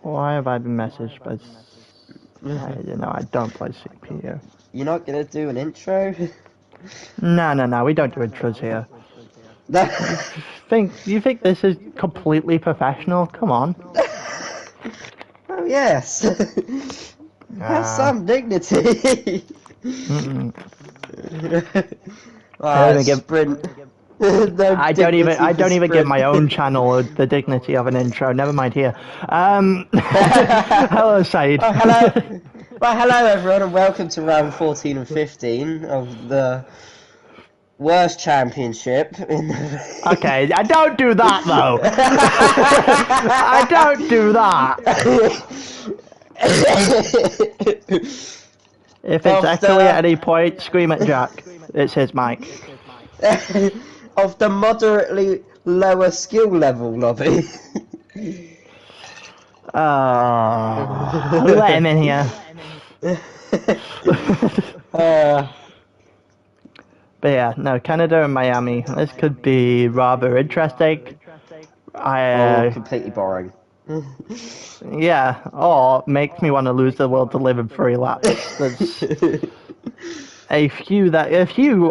Why have I been messaged by... I don't play CPU. You're not gonna do an intro? No, we don't do intros here. You think this is completely professional? Come on. Oh yes. Have some dignity. I don't even sprint. I don't even give my own channel the dignity of an intro. Never mind here. Hello, Said. Oh, hello. Right, hello everyone, and welcome to round 14 and 15 of the worst championship in the... Okay, I don't do that though. I don't do that. If it's echoey at any point, scream at Jack. It's his mic. Of the moderately lower skill level lobby. Let him in here. But yeah, no, Canada and Miami. This could be rather interesting. Completely boring. Yeah, or makes me want to lose the world to live in 3 laps. There's a few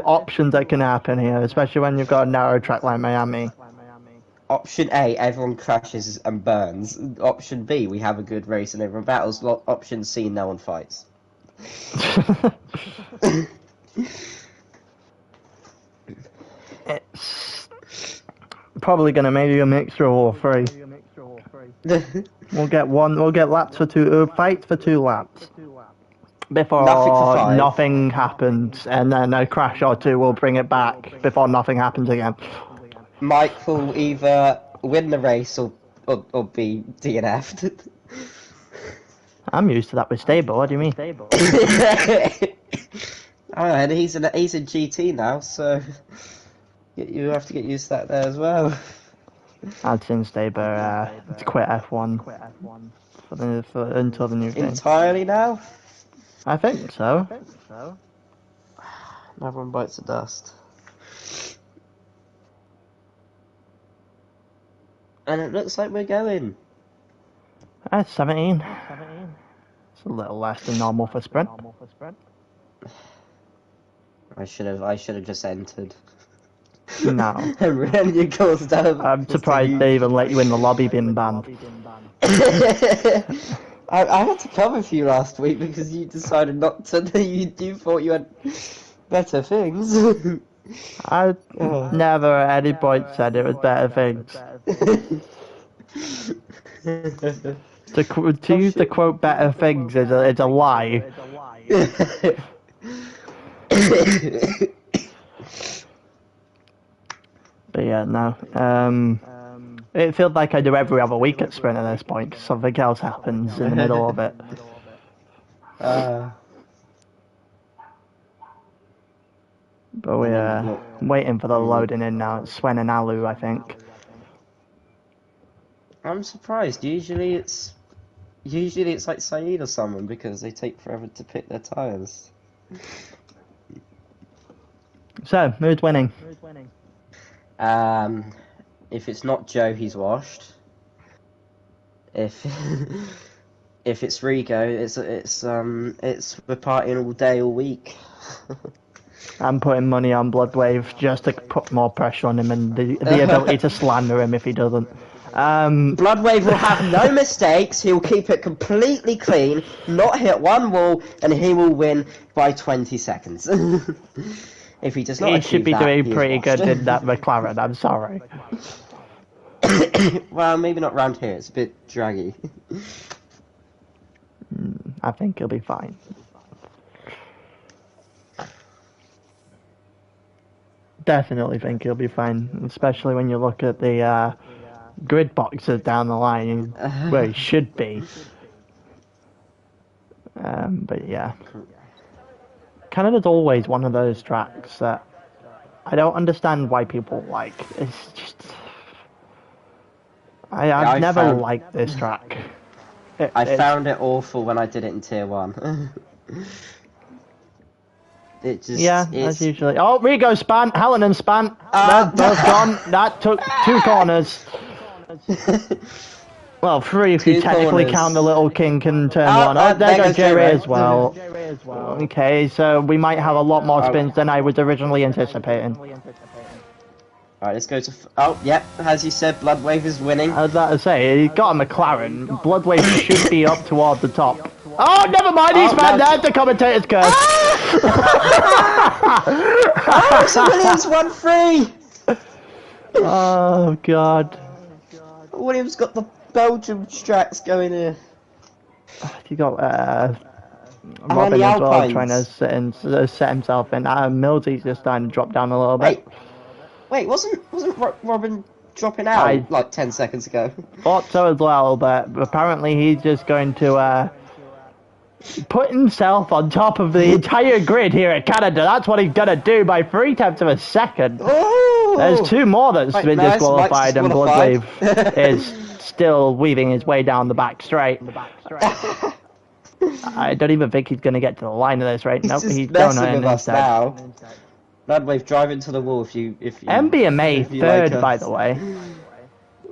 options that can happen here, especially when you've got a narrow track like Miami. Option A, everyone crashes and burns. Option B, we have a good race and everyone battles. Option C, no one fights. It's probably gonna maybe a mixture of all 3. We'll get laps for 2, fights for 2 laps. Before nothing happens, and then a crash or 2 will bring it back before nothing happens again. Mike will either win the race or be DNF'd. I'm used to that with stable. What do you mean? And he's in GT now, so you have to get used to that there as well. I'd seen Staber quit F1 until the new thing. Entirely now? I think so. Everyone bites the dust. And it looks like we're going. 17. It's a little less than normal for sprint. I should have just entered. No. And you caused down. I'm surprised they even let you in the lobby being banned. I had to cover for you last week because you decided not to. You thought you had better things. I never at any point said it was better things. To use the quote "better things" is a lie. But yeah, no. It feels like I do every other week at sprint at this point because something else happens in the middle of it. But we're waiting for the loading in now. It's Swen and Alu, I think. I'm surprised. Usually it's like Saeed or someone because they take forever to pick their tyres. So, who's winning? If it's not Joe, he's washed. If it's Rigo, it's we're partying all day, all week. I'm putting money on Bloodwave just to put more pressure on him and the ability to slander him if he doesn't. Bloodwave will have no mistakes. He'll keep it completely clean, not hit one wall, and he will win by 20 seconds. If he does not, he should be doing pretty good in that McLaren. I'm sorry. Well, maybe not round here. It's a bit draggy. I think he'll be fine. Definitely think he'll be fine, especially when you look at the grid boxes down the line where he should be. But yeah. Canada's always one of those tracks that I don't understand why people like. It's just... I've never liked this track. I found it awful when I did it in Tier 1. As usually. Oh, Rigo span, Hallinan span. That's gone. That took 2 corners. Well, 3 if you technically count the little kink and turn 1. Oh, there goes J-Ray as well. Okay, so we might have a lot more spins than I was originally anticipating. Alright, let's go to... Oh, yep, as you said, Bloodwave is winning. I was about to say, he got a McLaren. Bloodwave should be up toward the top. Oh, never mind, he's found out the commentator's curse. Oh, so Williams won 3! Oh, God. Williams got the Belgium strats going here. You got Robin as well trying to set himself in. Millsy's just starting to drop down a little bit. Wait, wasn't Robin dropping out like 10 seconds ago? Thought so as well, but apparently he's just going to put himself on top of the entire grid here at Canada. That's what he's gonna do by 3/10 of a second. Ooh. There's 2 more that's been disqualified, and Bloodwave is still weaving his way down the back straight. I don't even think he's gonna get to the line of this, right? Nope, he's going in instead. Bloodwave driving to the wall if you MBMA third, like by the way.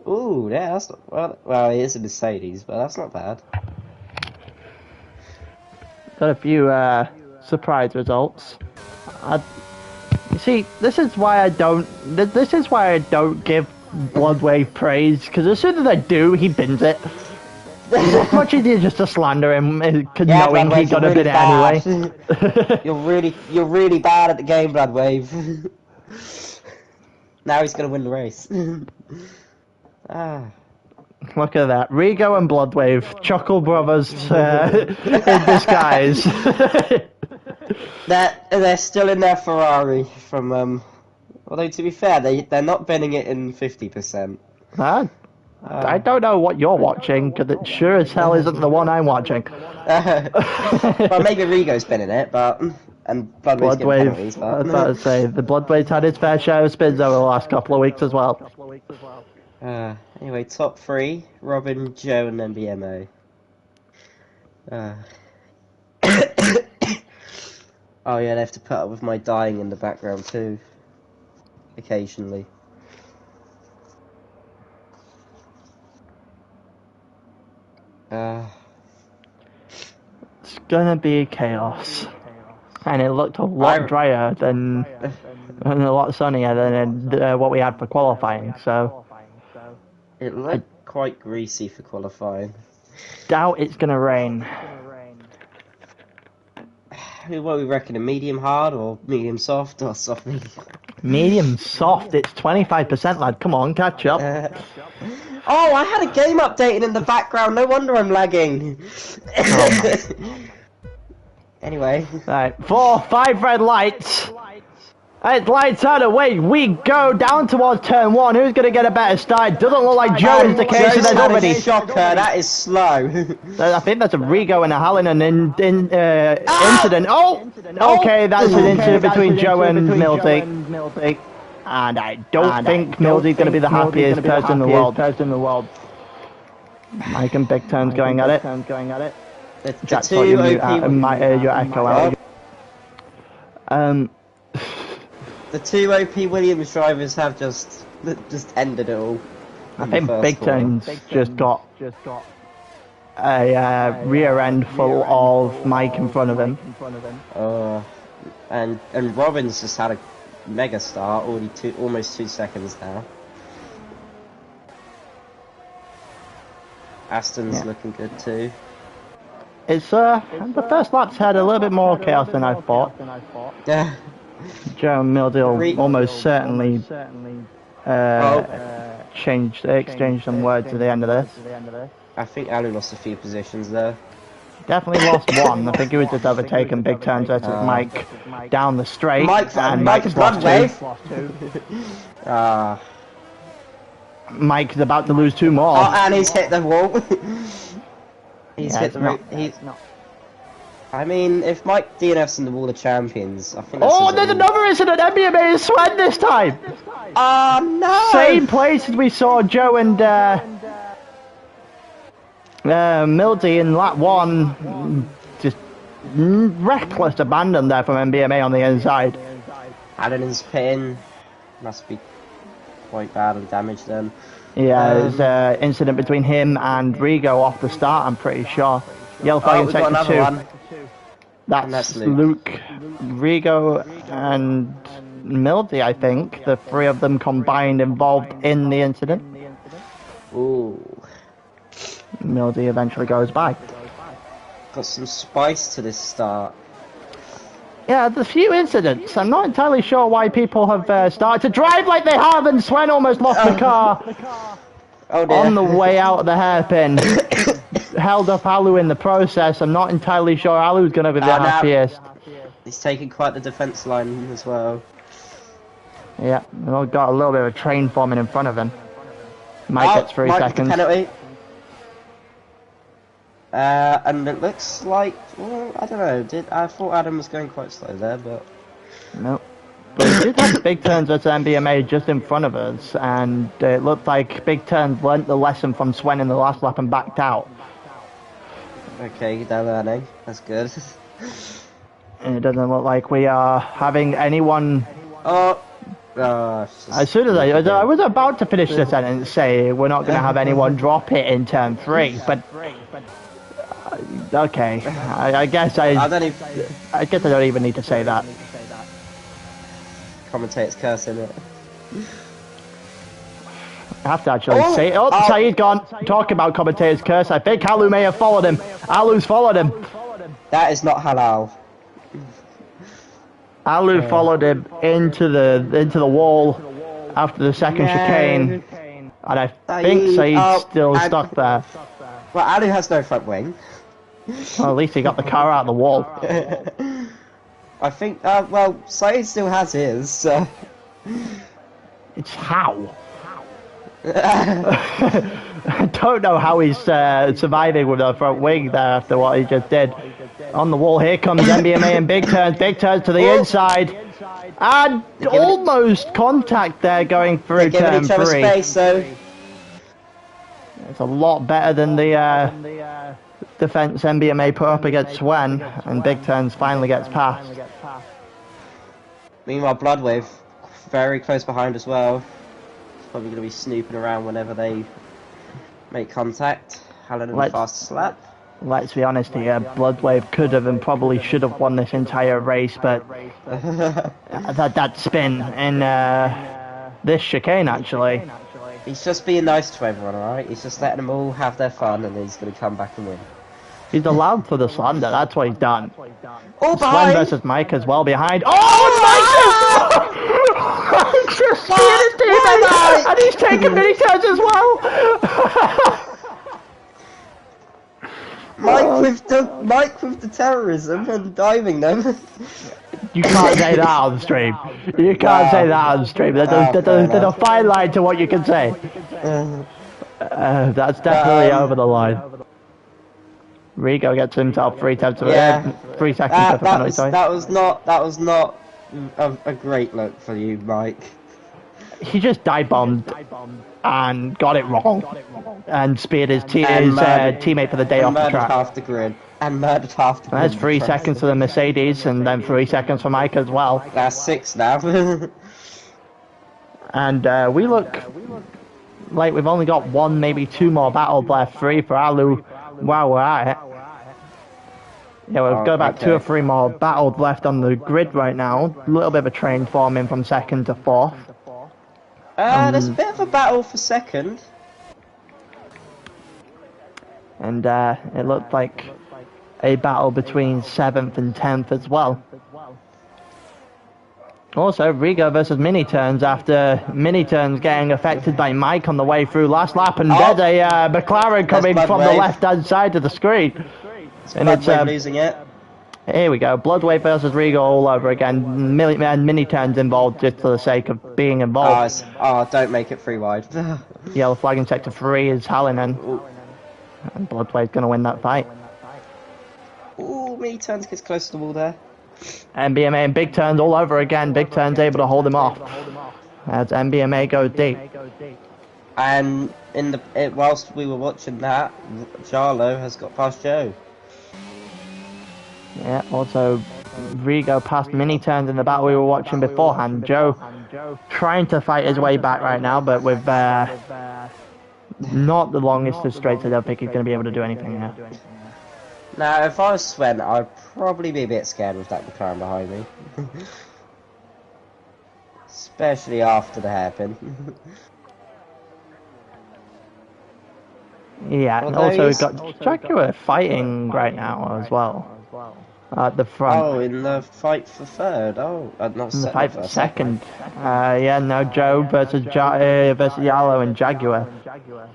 Ooh, yeah, that's not well. It is a Mercedes, but that's not bad. Got a few surprise results. You see, this is why I don't. This is why I don't give Bloodwave praise, because as soon as I do, he bins it. It's much easier just to slander him, knowing he got a bit anyway. You're really bad at the game, Bloodwave. Now he's gonna win the race. Look at that, Rigo and Bloodwave, Chuckle Brothers in disguise. They're still in their Ferrari from although to be fair, they're not binning it in 50%. I don't know what you're watching, because it sure as hell isn't the one I'm watching. Well, maybe Rigo's been in it, and Bloodwave. I was about to say, the Bloodwave's had his fair share of spins over the last couple of weeks as well. Anyway, top 3, Robin, Joe, and then BMO. Oh yeah, they have to put up with my dying in the background too, occasionally. It's gonna be chaos, and it looked a lot drier than, and a lot sunnier than what we had for qualifying. So it looked quite greasy for qualifying. Doubt it's gonna rain. What are we reckoning? Medium hard or medium soft or soft medium? Medium soft. It's 25%, lad. Come on, catch up. Oh, I had a game updating in the background. No wonder I'm lagging. Anyway. Right, 4, 5 red lights. It's lights out away. We go down towards turn 1. Who's going to get a better start? Doesn't look like Joe is the case. There's already shocker. That is slow. I think that's a Rigo and a Hallinan incident. Oh, okay, that's an incident between Joe and Millsy. And I don't think Millsy's going to be the happiest person in the world. Mike and Big Turn's going at it. Jack, put your echo out. The 2 OP Williams drivers have just ended it all. I think Big Turn's just got a rear end full of Mike in front of him. And Robin's just had a mega start, already almost 2 seconds now. Aston's looking good too. It's the first lap's had a little bit more chaos than I thought. Yeah. Joe and Mildew almost certainly exchanged some words at the end of this. I think Ali lost a few positions there. Definitely lost one. I think he was just overtaking Big Turns at Mike down the straight. Mike's lost 2. Mike's about to lose 2 more. Oh, and he's hit the wall. He's hit the I mean, if Mike DNF's in the Wall of Champions, I think that's there's another incident! MBMA is Swen this time! Oh no! Same place as we saw Joe and Mildy in lap 1. Just reckless abandon there from MBMA on the inside. Allen's pin must be quite bad and damaged then. Yeah, there's an incident between him and Rigo off the start, I'm pretty sure. Yellow flag in we got sector 2. one. That's Luke, Rigo, and Mildy, I think. The three of them combined involved in the incident. Ooh. Mildy eventually goes by. Got some spice to this start. Yeah, the few incidents. I'm not entirely sure why people have started to drive like they have, and Sven almost lost the car on the way out of the hairpin. Held up Alu in the process. I'm not entirely sure Alu's going to be the happiest. He's taking quite the defense line as well. Yeah, we've got a little bit of a train forming in front of him. Mike gets 3 seconds. Penalty. And it looks like, well, I don't know. I thought Adam was going quite slow there, but nope. But we did have Big Turns versus MBMA just in front of us, and it looked like Big Turns learnt the lesson from Sven in the last lap and backed out. Okay, they're learning. That's good. And it doesn't look like we are having anyone. As soon as I was about to finish the sentence, say we're not going to have anyone drop it in turn 3, but okay, I guess I don't even need to say that. Commentator's cursing it. I have to actually say it. Oh, Saeed's gone. Talk about commentator's curse. I think Alu may have followed him. Alu's followed him. That is not halal. Alu followed him into the wall after the second chicane, and I think Saeed's still stuck there. Well, Alu has no front wing. Well, at least he got the car out of the wall. I think, well, Saeed still has his. It's how? I don't know how he's surviving with a front wing there after what he just did. On the wall, here comes MBMA and Big Turns to the inside. And almost contact there going through turn 3. Space, so. It's a lot better than the defense MBMA put up against Sven, and Big Turns finally gets past. Meanwhile, Bloodwave very close behind as well. Probably going to be snooping around whenever they make contact. Helen in the fastest lap. Let's be honest here, Bloodwave could have and probably should have won this entire race, but that spin in this chicane actually. He's just being nice to everyone, alright? He's just letting them all have their fun and he's going to come back and win. He's allowed for the slander, that's what he's done. Oh, Sven versus Mike as well behind. Oh, Mike just seeing his teammate, and he's taking mini turns as well. Mike with the terrorism and diving them. You can't say that on stream. You can't say that on stream. There's a fine line to what you can say. That's definitely over the line. Rigo gets himself 3 seconds for penalty. That was not a great look for you, Mike. He just dive bombed and got it wrong, and speared his teammate for the day off the track. Half the grid. And murdered half the grid. There's 3 seconds for the Mercedes, and then 3 seconds for Mike as well. That's 6 now. And we look like we've only got 1, maybe 2 more battles left. 3 for Alu while we're at it. Yeah, we've got about 2 or 3 more battles left on the grid right now. A little bit of a train forming from 2nd to 4th. There's a bit of a battle for 2nd. And it looked like a battle between 7th and 10th as well. Also, Rigo versus Mini Turns after Mini Turns getting affected by Mike on the way through last lap, and there's a McLaren coming from the left-hand side of the screen. And it's losing it. Here we go, Bloodwave versus Rigo all over again. Mini Turns involved just for the sake of being involved. Don't make it 3 wide. Yellow flag in sector 3 is Hallinan. And Bloodwave's going to win that fight. Ooh, Mini Turns gets close to the wall there. MBMA and Big Turns all over again. Big Turns able to hold him off as MBMA goes deep. And whilst we were watching that, Jarlo has got past Joe. Yeah, also Rigo passed Mini Turns in the battle we were watching beforehand. Joe trying to fight his way back right now, but with Not the longest of straights. I don't think he's going to be able to do anything here. Now, if I was Sven, I'd probably be a bit scared with that McLaren behind me. Especially after the hairpin. Yeah, and also we've got Jaguar fighting right now as well. At the front. Oh, in the fight for third. Oh, not in the fight for second. Yeah, no, Joe versus Yalo and Jaguar.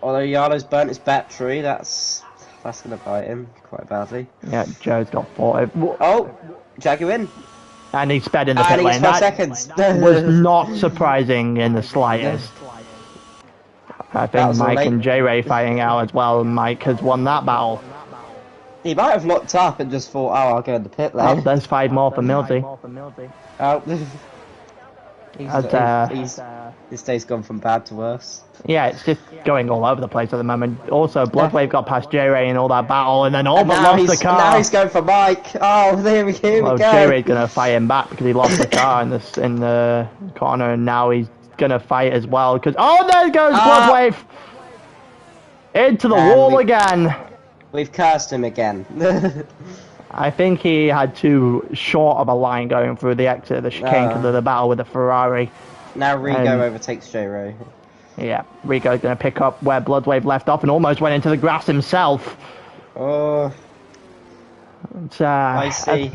Although Yalo's burnt his battery, that's gonna bite him quite badly. Yeah, Joe's got 40. Oh, Jaguar. And he sped in the pit lane. That seconds. was not surprising in the slightest. I think Mike and J-Ray fighting out as well, and Mike has won that battle. He might have locked up and just thought, oh, I'll go in the pit lane. Oh, there's 5 more for Millsy. Oh. This day's gone from bad to worse. Yeah, it's just going all over the place at the moment. Also, Bloodwave got past J-Ray in all that battle and then almost lost the car. Now he's going for Mike. Oh, here we go. J-Ray's going to fight him back because he lost the car in the corner, and now he's going to fight as well. Because there goes Bloodwave! Into the wall again. We've cursed him again. I think he had too short of a line going through the exit of the chicane because of the battle with the Ferrari. Now Rigo overtakes J-Ray. Yeah, Rigo's going to pick up where Bloodwave left off and almost went into the grass himself. Oh. I see.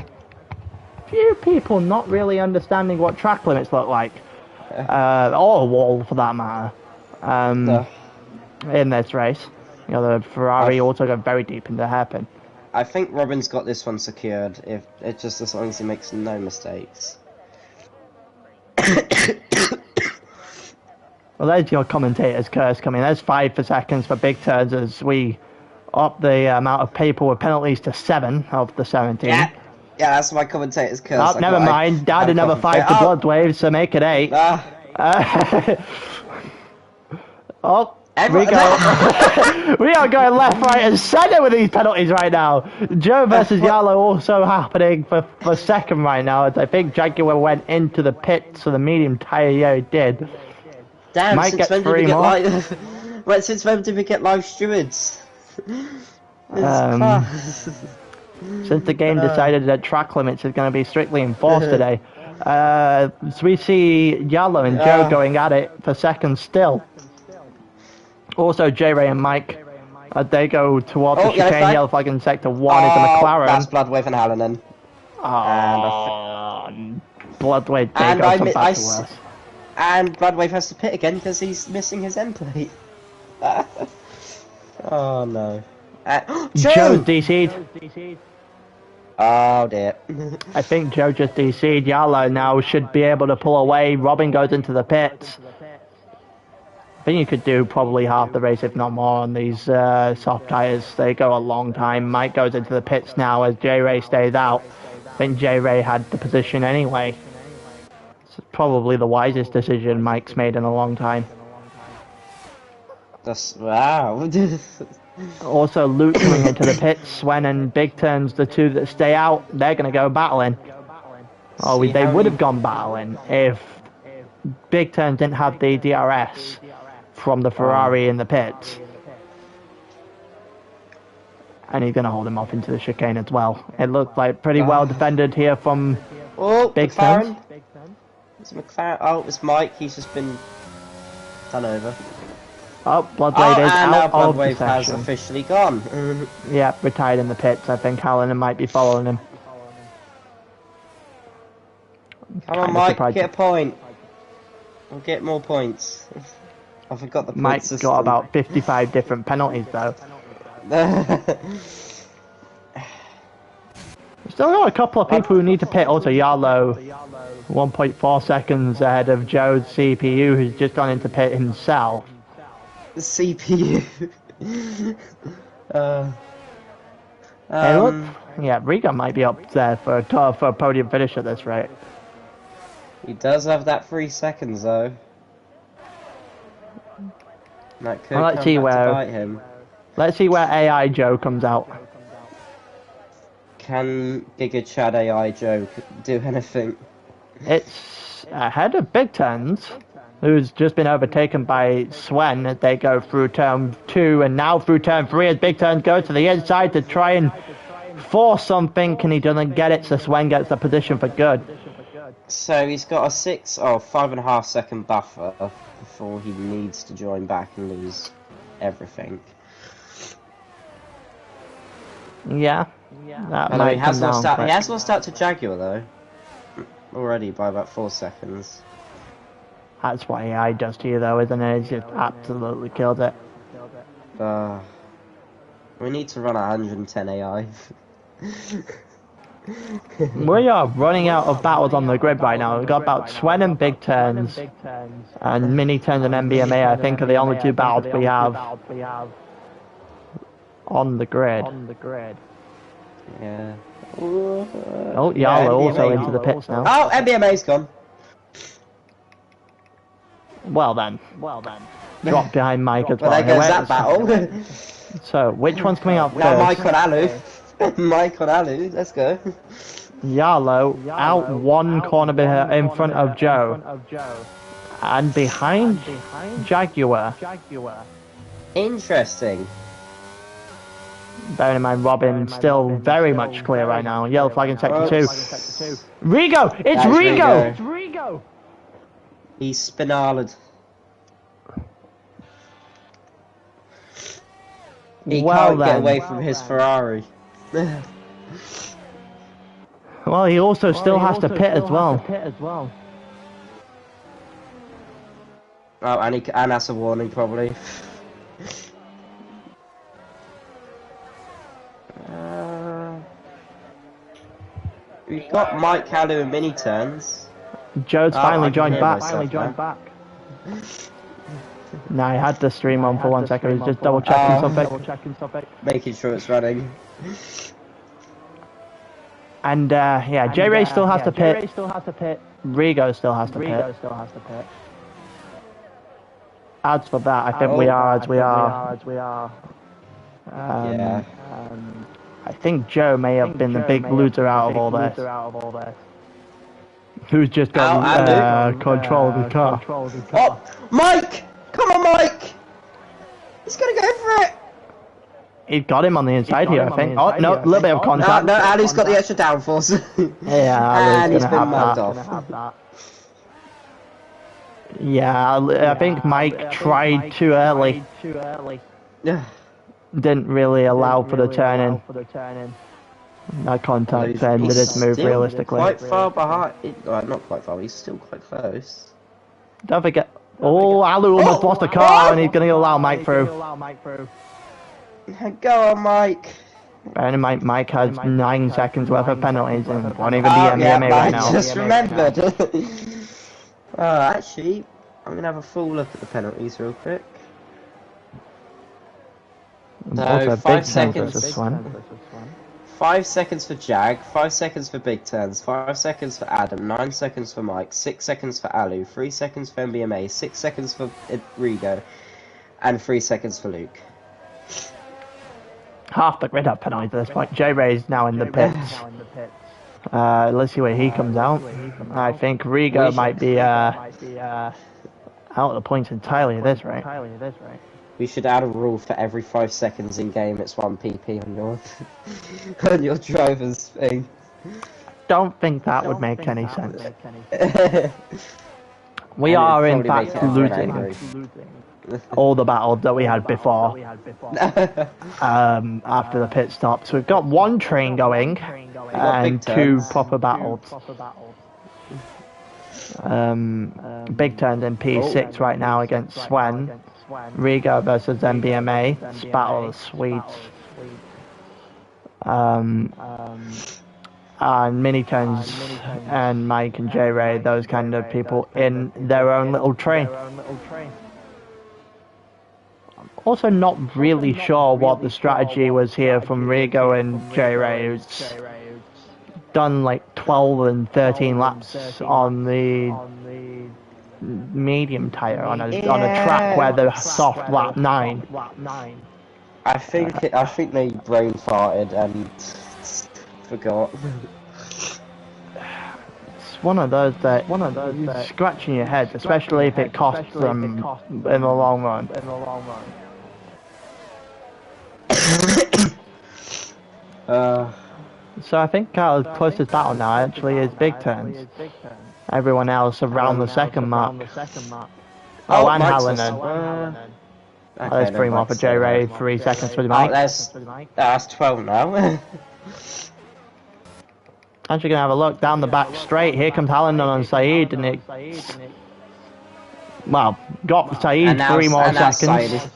A few people not really understanding what track limits look like. Or a wall, for that matter. In this race. You know, the Ferrari also got very deep into the hairpin. I think Robin's got this one secured, if it just as long as he makes no mistakes. Well, there's your commentator's curse coming. There's 5 for seconds for big turns as we up the amount of people with penalties to 7 of the 17. Yeah, that's my commentator's curse. Oh, never mind. Add another 5 to Bloodwave, so make it 8. We are going left, right, and centre with these penalties right now. Joe versus Yalo also happening for second right now, as I think Jaguar went into the pit, so the medium tyre, yeah, it did. Damn, Might get 3 more. Since when did we get live stewards? Since the game decided that track limits is going to be strictly enforced today. So we see Yalo and Joe going at it for second still. Also, J-Ray and Mike, they go towards the chicane. Yellow flag in sector 1 is a McLaren. That's Bloodwave and Hallinan. Bloodwave, they go from bad to worse. And Bloodwave has to pit again because he's missing his end plate. Oh no. Joe's DC'd. Oh dear. I think Joe just DC'd. Yalo now should be able to pull away. Robin goes into the pits. I think you could do probably half the race, if not more, on these soft tyres. They go a long time. Mike goes into the pits now as J-Ray stays out. I think J-Ray had the position anyway. It's probably the wisest decision Mike's made in a long time. Wow. Also, Luke coming into the pits. Swen and Big Turns, the 2 that stay out, they're going to go battling. They would have gone battling if Big Turns didn't have the DRS from the Ferrari in the pits. And he's going to hold him off into the chicane as well. It looked like pretty well defended here from Big Turns. It's McLaren. Oh, it's Mike. He's just been done over. Bloodwave is out of the Bloodwave has session. officially gone. Yeah, retired in the pits. I think Hallinan might be following him. Come on, Mike, get a point. We'll get more points. I forgot the point Mike's system. got about 55 different penalties though. Still got a couple of people who need to pit. Also, Yalo, 1.4 seconds ahead of Joe's CPU, who's just gone into pit himself. The CPU. Hey, look. Yeah, Riga might be up there for a podium finish at this rate. He does have that 3 seconds though. That could come back to bite him. Let's see where AI Joe comes out. Can Giga Chad AI Joe do anything? It's ahead of Big Turns. who's just been overtaken by Swen. They go through turn 2 and now through turn 3 as Big Turn goes to the inside to try and force something, and he doesn't get it, so Swen gets the position for good. So he's got a 5.5 second buffer before he needs to join back and lose everything. Yeah. That might he has come lost down out. He has lost out to Jaguar though, already by about 4 seconds. That's what AI does to you though, isn't it? It's just absolutely killed it. We need to run 110 AI. We are running out of battles on the grid right now. We've got about Swen and Big Turns, and Mini Turns and MBMA, I think, are the only 2 battles we have on the grid. Yeah. Oh, Yarlo also into the pits now. Oh, MBMA's gone. Well then. Drop behind Mike as well. Well, there goes that battle. So, which one's coming out first? Now Mike on Alu. Mike on Alu, let's go. Yarlo out one corner in front of Joe. And behind Jaguar. Interesting. Bearing in mind Robin still very much clear right now. Yellow flag in sector 2. Rigo! It's Rigo! It's Rigo! He's spinaled. He can't get away from his Ferrari. Well, he also still has to pit as well. Oh, and that's a warning probably. We've got Mike Calu in mini turns. Joe's finally joined back. No, I had the stream on for 1 second. He was just double checking something. Making sure it's running. And yeah, J-Ray still has to pit. Rigo still has to pit. As for that, I think we are as we are. Yeah. I think Joe may have been the big loser out of all this. Who's just got control of the car. Oh, Mike! Come on, Mike! He's gonna go for it! He got him on the inside here, I think. Oh, no, a little bit of contact. No, Ali's got the extra downforce. Yeah, and he's been mugged off. Yeah, I think Mike tried too early. Didn't really allow for the turn in. That contact ended his move realistically. Quite far behind. Not quite far, he's still quite close. Don't forget. Oh, Alu almost lost the car and he's going to allow Mike through. Go on, Mike. And Mike has 9 seconds worth of penalties and won't even be MBMA right now. I just remembered. Actually, I'm going to have a full look at the penalties real quick. So, 5 seconds. 5 seconds for Jag, 5 seconds for Big Turns, 5 seconds for Adam, 9 seconds for Mike, 6 seconds for Alu, 3 seconds for MBMA, 6 seconds for Rigo, and 3 seconds for Luke. Half the grid have penalties at this point. J-Ray's now in the pits. Let's see where he comes out. I think Rigo might be out of the points entirely at this rate. We should add a rule for every 5 seconds in game. It's 1 PP on your on your driver's thing. Don't think that would make any sense. We are in fact losing all the battles that we had before. After the pit stop, so we've got 1 train going and 2 proper battles. Big Turns in P6 right now against Swen. Rigo versus MBMA. It's Battle of the Swedes. And Mini Turns and Mike and J-Ray, those kind of people in their own little train. Also not really sure what the strategy was here from Rigo and J-Ray, who's done like 12 and 13 laps on the medium tire on a track where the soft lap 9. I think they brain farted and forgot. one of those that you're scratching your head, especially if it costs them in the long run. So I think our closest battle now actually is big turns. Everyone else around the second mark. Oh, and Hallinan. There's 3 more for J-Ray, 3 seconds for the Mike. That's 12 now. Actually gonna have a look down the back straight. Here comes Hallinan on Saeed, and it's... Well, got Saeed 3 more seconds.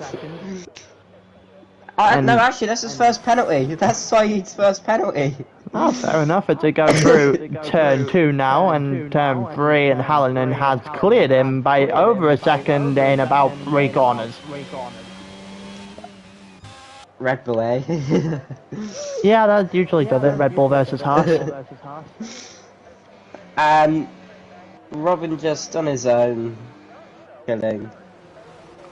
No, actually, that's his first penalty. That's Saeed's first penalty. Oh, fair enough. It's to go through turn 2 now, and turn 3, and Hallinan has cleared him by over a second in about 3 corners. Red Bull, eh? Yeah, that usually does it. Red Bull versus Haas. And Robin just on his own killing.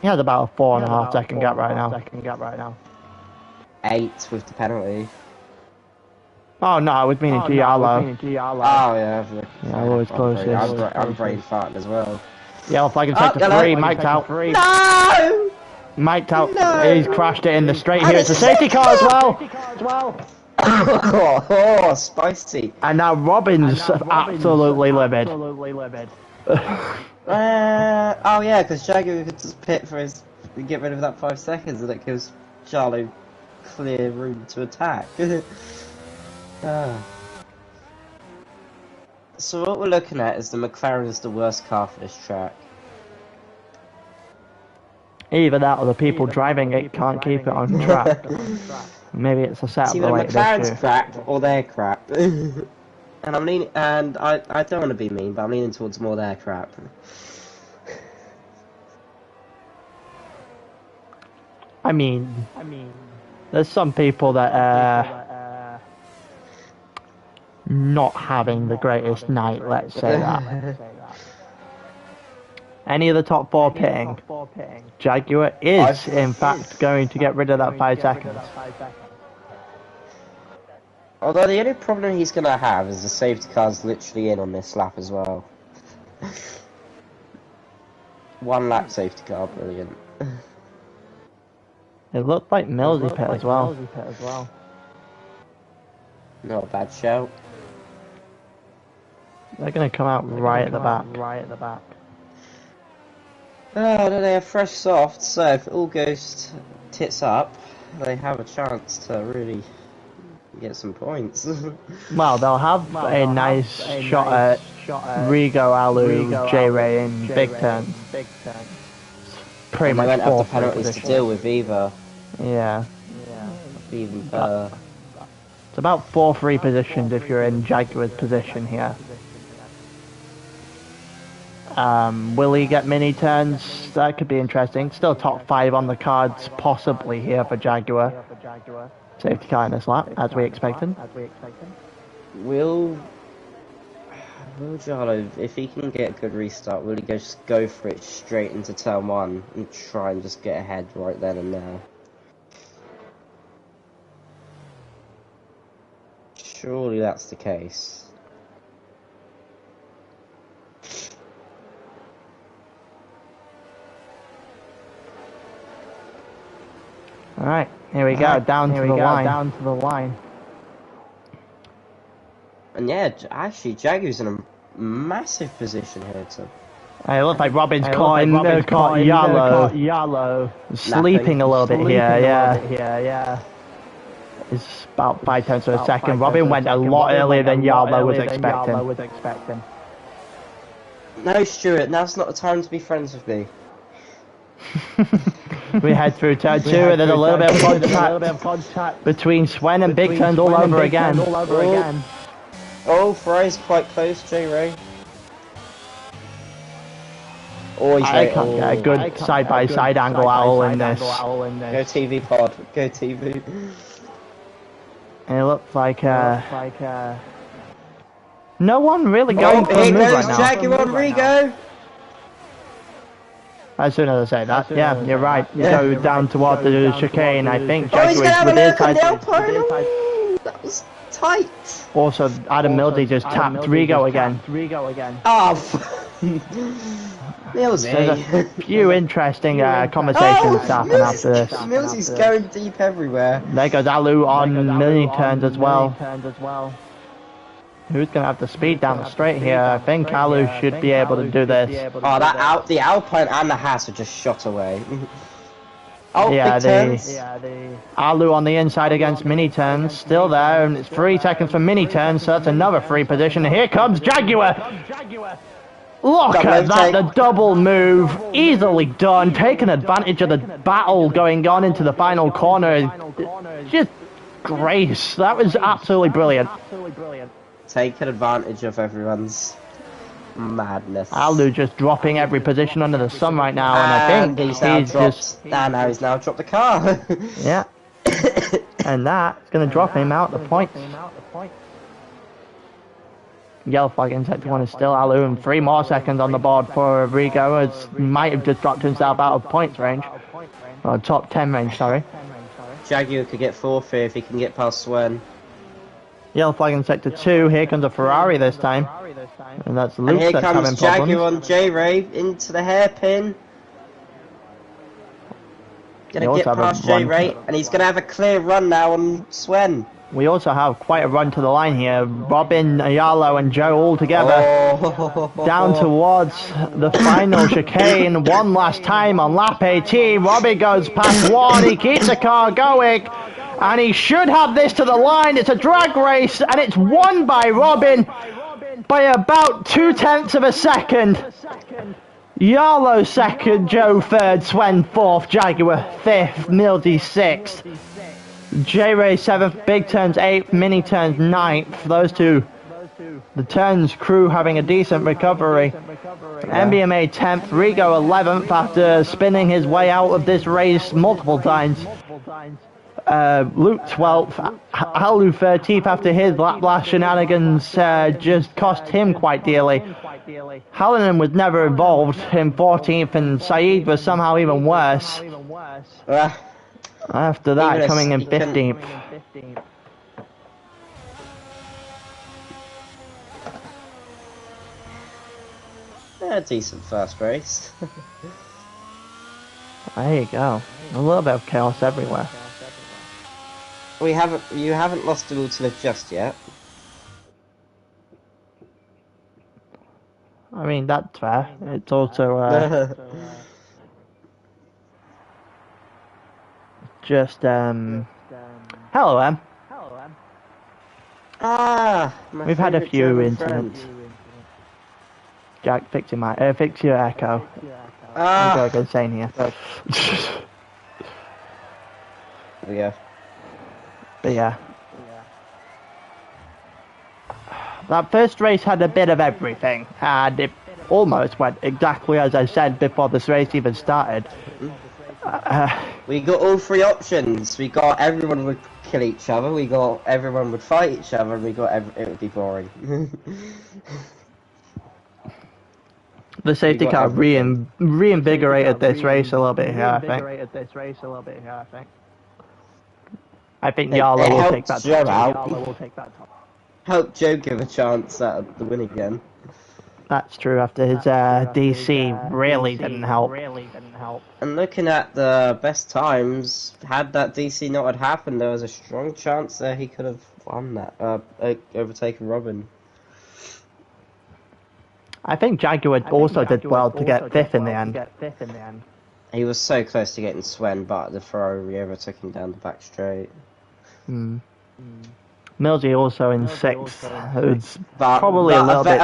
He has about a 4.5 second gap right now. 8 with the penalty. Oh no, I was meaning Giallo. Oh yeah. Yeah, always closest. I'm brain farting as well. Yellow flag and take to 3, Mike's out. No! Mike's out. He's crashed it in the straight here. It's a safety car as well. Oh, spicy. And now Robin's absolutely livid. Oh yeah, because Jaguar could just pit for his, get rid of that 5 seconds, and it gives Charlo clear room to attack. So what we're looking at is the McLaren is the worst car for this track. Either that or the people driving it can't keep it on track. Maybe it's a setup related issue. McLaren's crap or they're crap. And I'm leaning, and I don't want to be mean, but I'm leaning towards more their crap. I mean, there's some people that are not having the greatest night, let's say that. Any of the top 4 pitting, Jaguar is in fact going to get rid of that 5 seconds. Although the only problem he's going to have is the safety car's literally in on this lap as well. 1 lap safety car, brilliant. It looked like Millsy pit as well. Not a bad shout. They're going to come out right at the back. Oh, no, they have fresh soft, so if it all goes tits up, they have a chance to really get some points. Well, they'll have a nice shot at Rigo, Alu, J-Ray in big turns. Pretty much they won't have the 4th penalties position. to deal with either. Yeah. Even better. It's about 4-3 positions if you're in Jaguar's position here. Will he get mini turns? That could be interesting. Still top 5 on the cards, possibly here for Jaguar. Safety car in this lap, as we expected. Will Jarlo, if he can get a good restart, will he just go for it straight into turn 1 and try and just get ahead right then and there? Surely that's the case. Alright, here we go, down to the line. And yeah, actually, Jaguar's in a massive position here to... It looks like Robin's caught Yellow. Sleeping a little bit here, yeah. It's about 5 tenths of a second. Robin went a lot earlier than Yellow was expecting. No, Stuart, now's not the time to be friends with me. We head through turn 2 and then a little bit of contact between Swen and Big Turns all over again. Oh, Fry's quite close, J-Ray. Oh, I can't get a good side-by-side angle owl in this. Go TV pod, go TV. And it looks like no one really going for a move right now. Jaguar on Rigo. As soon as I say that, yeah, you're right. You go down towards the chicane, I think Oh, he's Jaguar gonna is have a look on the Alpine. That was tight. Also, Adam Milsey just tapped Rigo again. Oh, Milsey. There's a few interesting conversations happen after this. Milsey's going deep everywhere. There goes Alu on mini turns as well. Who's going to have the speed down the straight here? I think Alu should be able to do this. Oh, the Alpine and the Haas are just shot away. Oh, yeah, big turns. Alu on the inside against mini turns, still there, and it's 3 seconds for mini turns, so that's another free position. Here comes Jaguar. Look at that, the double move, easily done, taking advantage of the battle going on into the final corner. Just grace, that was absolutely brilliant. Taking advantage of everyone's madness. Alu just dropping every position under the sun right now, and I think he's now dropped the car. Yeah. And that's going to drop him out the points. Yellow flag in sector 1 is still Alu, and 3 more seconds on the board for Rigo, as he might have just dropped himself out of points range. Or top 10 range, sorry. Jaguar could get 4th here if he can get past Swen. Yellow flag in sector 2, here comes a Ferrari this time. And that's Luke that's having problems. And here comes Jaguar on J-Ray into the hairpin. Gonna get past J-Ray, and he's gonna have a clear run now on Swen. We also have quite a run to the line here. Robin, Ayala and Joe all together. Down towards the final chicane. One last time on lap 18. Robbie goes past 1. He keeps the car going. And he should have this to the line. It's a drag race. And it's won by Robin by about 2/10 of a second. Yarlo 2nd, Joe 3rd, Swen 4th, Jaguar 5th, Mildy 6th. J-Ray 7th, Big Turns 8th, Mini Turns 9th. Those two, the Turns crew having a decent recovery. MBMA 10th, Rigo 11th after spinning his way out of this race multiple times. Luke 12th, Alu 13th after his lap blast shenanigans just cost him quite dearly. Hallinan was never involved in 14th, and Saeed was somehow even worse. After that, coming in 15th. A decent first race. There you go. A little bit of chaos everywhere. You haven't lost the ultimate just yet. I mean, that's fair. It's also just hello, Em. We've had a few incidents. Jack, fix your echo. I'm going to go insane here. Yeah. But yeah. That first race had a bit of everything, and it almost went exactly as I said before this race even started. We got all 3 options. We got everyone would kill each other, we got everyone would fight each other, and we got it would be boring. The safety car reinvigorated this race a little bit here, I think. I think Yarlo will take that top. Help Joe give a chance at the win again. That's true, after his DC really didn't help. And looking at the best times, had that DC not had happened, there was a strong chance there he could have won that, overtaken Robin. I think Jaguar also did well to get 5th in the end. He was so close to getting Swen, but the Ferrari overtook him down the back straight. Milsey also in 6th. It's probably a little bit...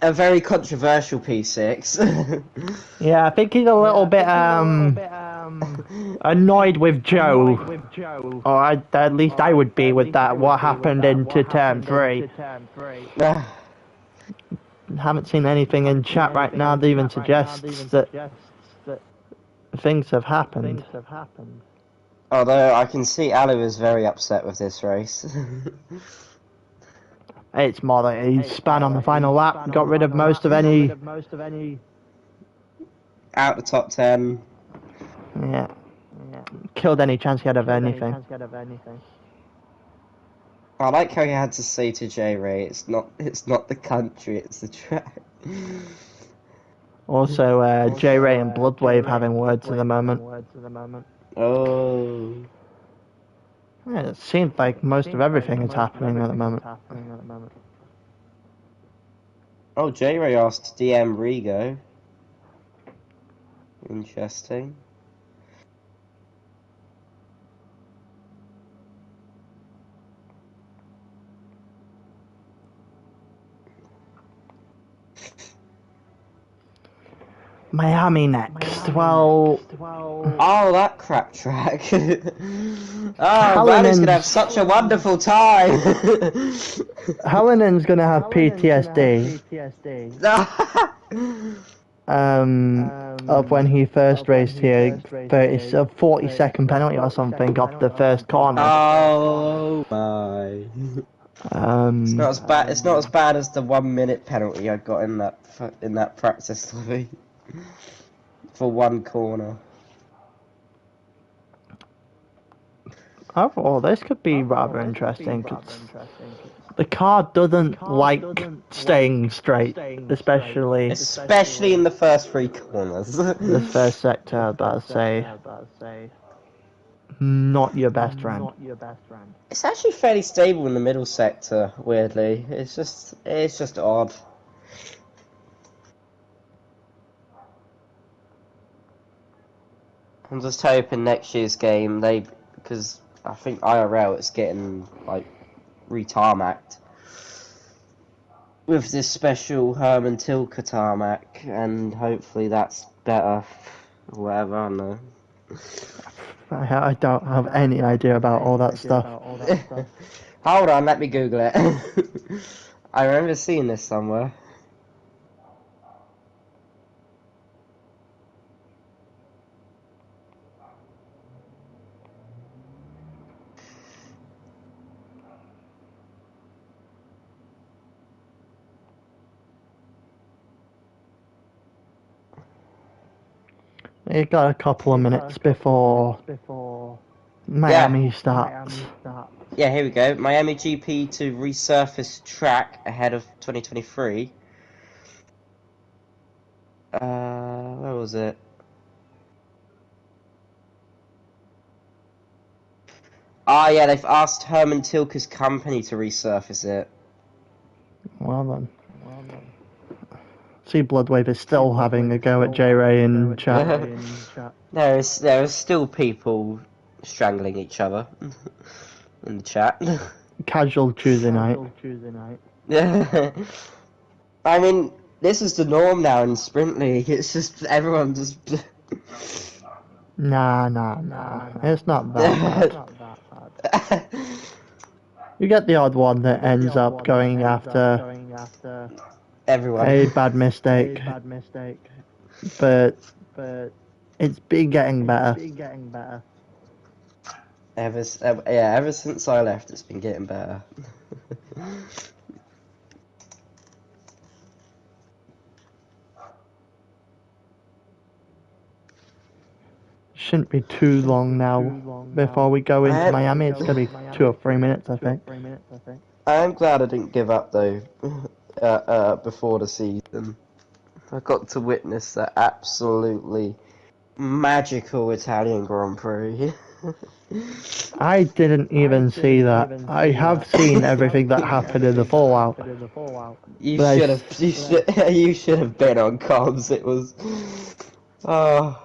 A very controversial P6. Yeah, I think he's a little bit annoyed with Joe. Or at least I would be with that, what happened into turn 3. Haven't seen anything in chat right now that even suggests that things have happened. Although I can see Alu is very upset with this race. It's more that he span on the final lap, got rid of most of any... Out the top 10. Yeah. Killed any chance he had of anything. I like how he had to say to J Ray, it's not the country, it's the track. Also, J Ray and Bloodwave having words at the moment. Oh. Yeah, it seems like most of everything is happening at the moment. Oh, J Ray asked DM Rigo. Interesting. Miami next. Well, oh, that crap track. Oh, Manny's gonna have such a wonderful time. Hallinen's gonna have PTSD. Of when he first raced here, 40-second penalty or something off the first corner. Oh my! It's not as bad. It's not as bad as the 1 minute penalty I got in that practice lobby for one corner. Overall, this could be rather interesting. The car doesn't like staying straight, especially in the first 3 corners. The first sector, about to say, not your best friend. It's actually fairly stable in the middle sector. Weirdly, it's just odd. I'm just hoping next year's game because I think IRL is getting like retarmacked with this special Herman Tilke tarmac, and hopefully that's better. Or whatever, I don't know. I don't have any idea about all that stuff. Hold on, let me Google it. I remember seeing this somewhere. You got a couple of minutes before Miami starts. Yeah, here we go. Miami GP to resurface track ahead of 2023. Where was it? Ah, yeah, they've asked Herman Tilke's company to resurface it. Well then. See, Bloodwave is still having a go at J-Ray in chat. There is still people strangling each other in the chat. Casual Tuesday night. I mean, this is the norm now in Sprint League. It's just everyone just. Nah. It's not that bad. You get the odd one that ends up going after everyone. A bad mistake. But it's been getting better. Ever since I left, it's been getting better. Shouldn't be too long now before we go into Miami. It's going to be 2 or 3 minutes, I think. I'm glad I didn't give up though before the season. I got to witness that absolutely magical Italian Grand Prix. I didn't even see that. I have seen everything that happened in the fallout. You should have been on comms. It was. Oh.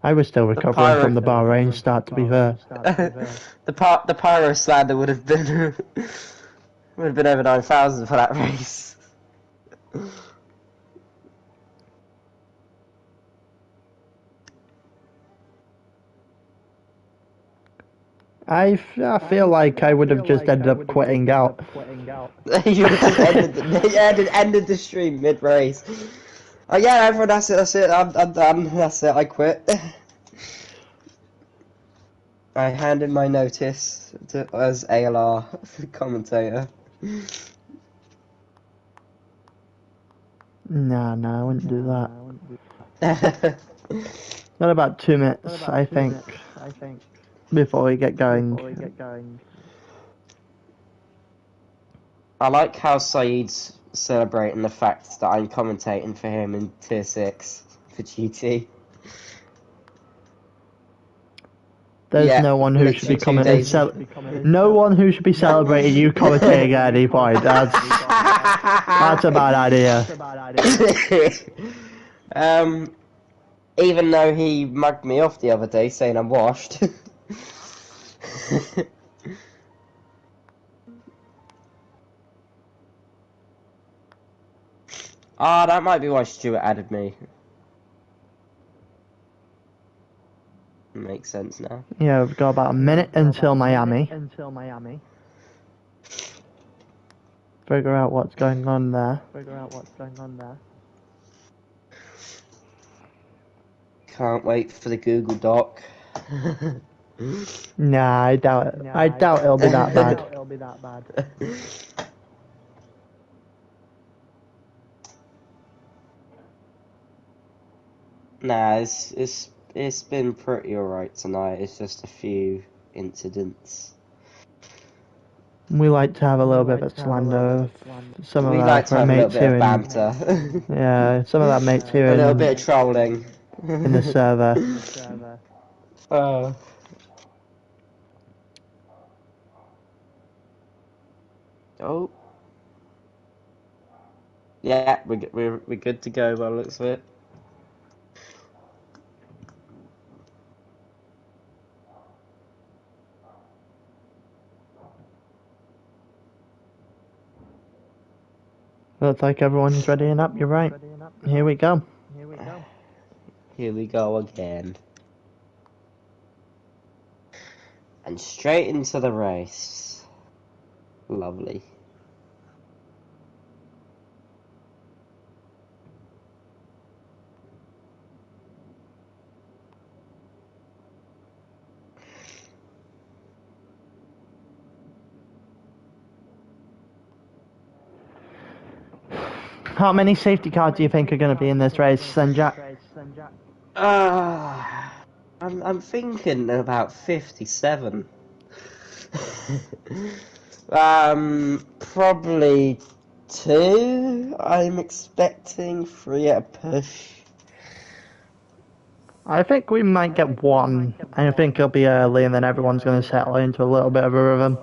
I was still recovering from the Bahrain start, to be fair. the Pyro slander would have been over 9,000 for that race. I feel like I would have just ended up quitting out. You would have ended the stream mid-race. Oh yeah, everyone, that's it, I'm done, that's it, I quit. I handed my notice as ALR commentator. Nah, I wouldn't do that. Got about 2 minutes, I think, before we get going. I like how Saeed's celebrating the fact that I'm commentating for him in Tier 6 for GT. There's no one who should be commenting. No one who should be celebrating you commentating at any point. That's a bad idea. Even though he mugged me off the other day saying I'm washed. Ah, that might be why Stuart added me. Makes sense now. Yeah, we've got about a minute until Miami. Figure out what's going on there. Can't wait for the Google Doc. Nah, I doubt it. I doubt it'll be that bad. Nah, it's been pretty alright tonight. It's just a few incidents. We like to have a little bit of slander. Some of We our like to have a little mates bit here of banter. yeah, some of our mates here A little bit of trolling. in the server. Oh. Yeah, we're good to go by the looks of it. Looks like everyone's readying up, you're right. Here we go. Here we go again. And straight into the race. Lovely. How many safety cars do you think are going to be in this race, Jack? I'm thinking about 57. Probably 2. I'm expecting 3 at a push. I think we might get 1. I think it'll be early, and then everyone's going to settle into a little bit of a rhythm.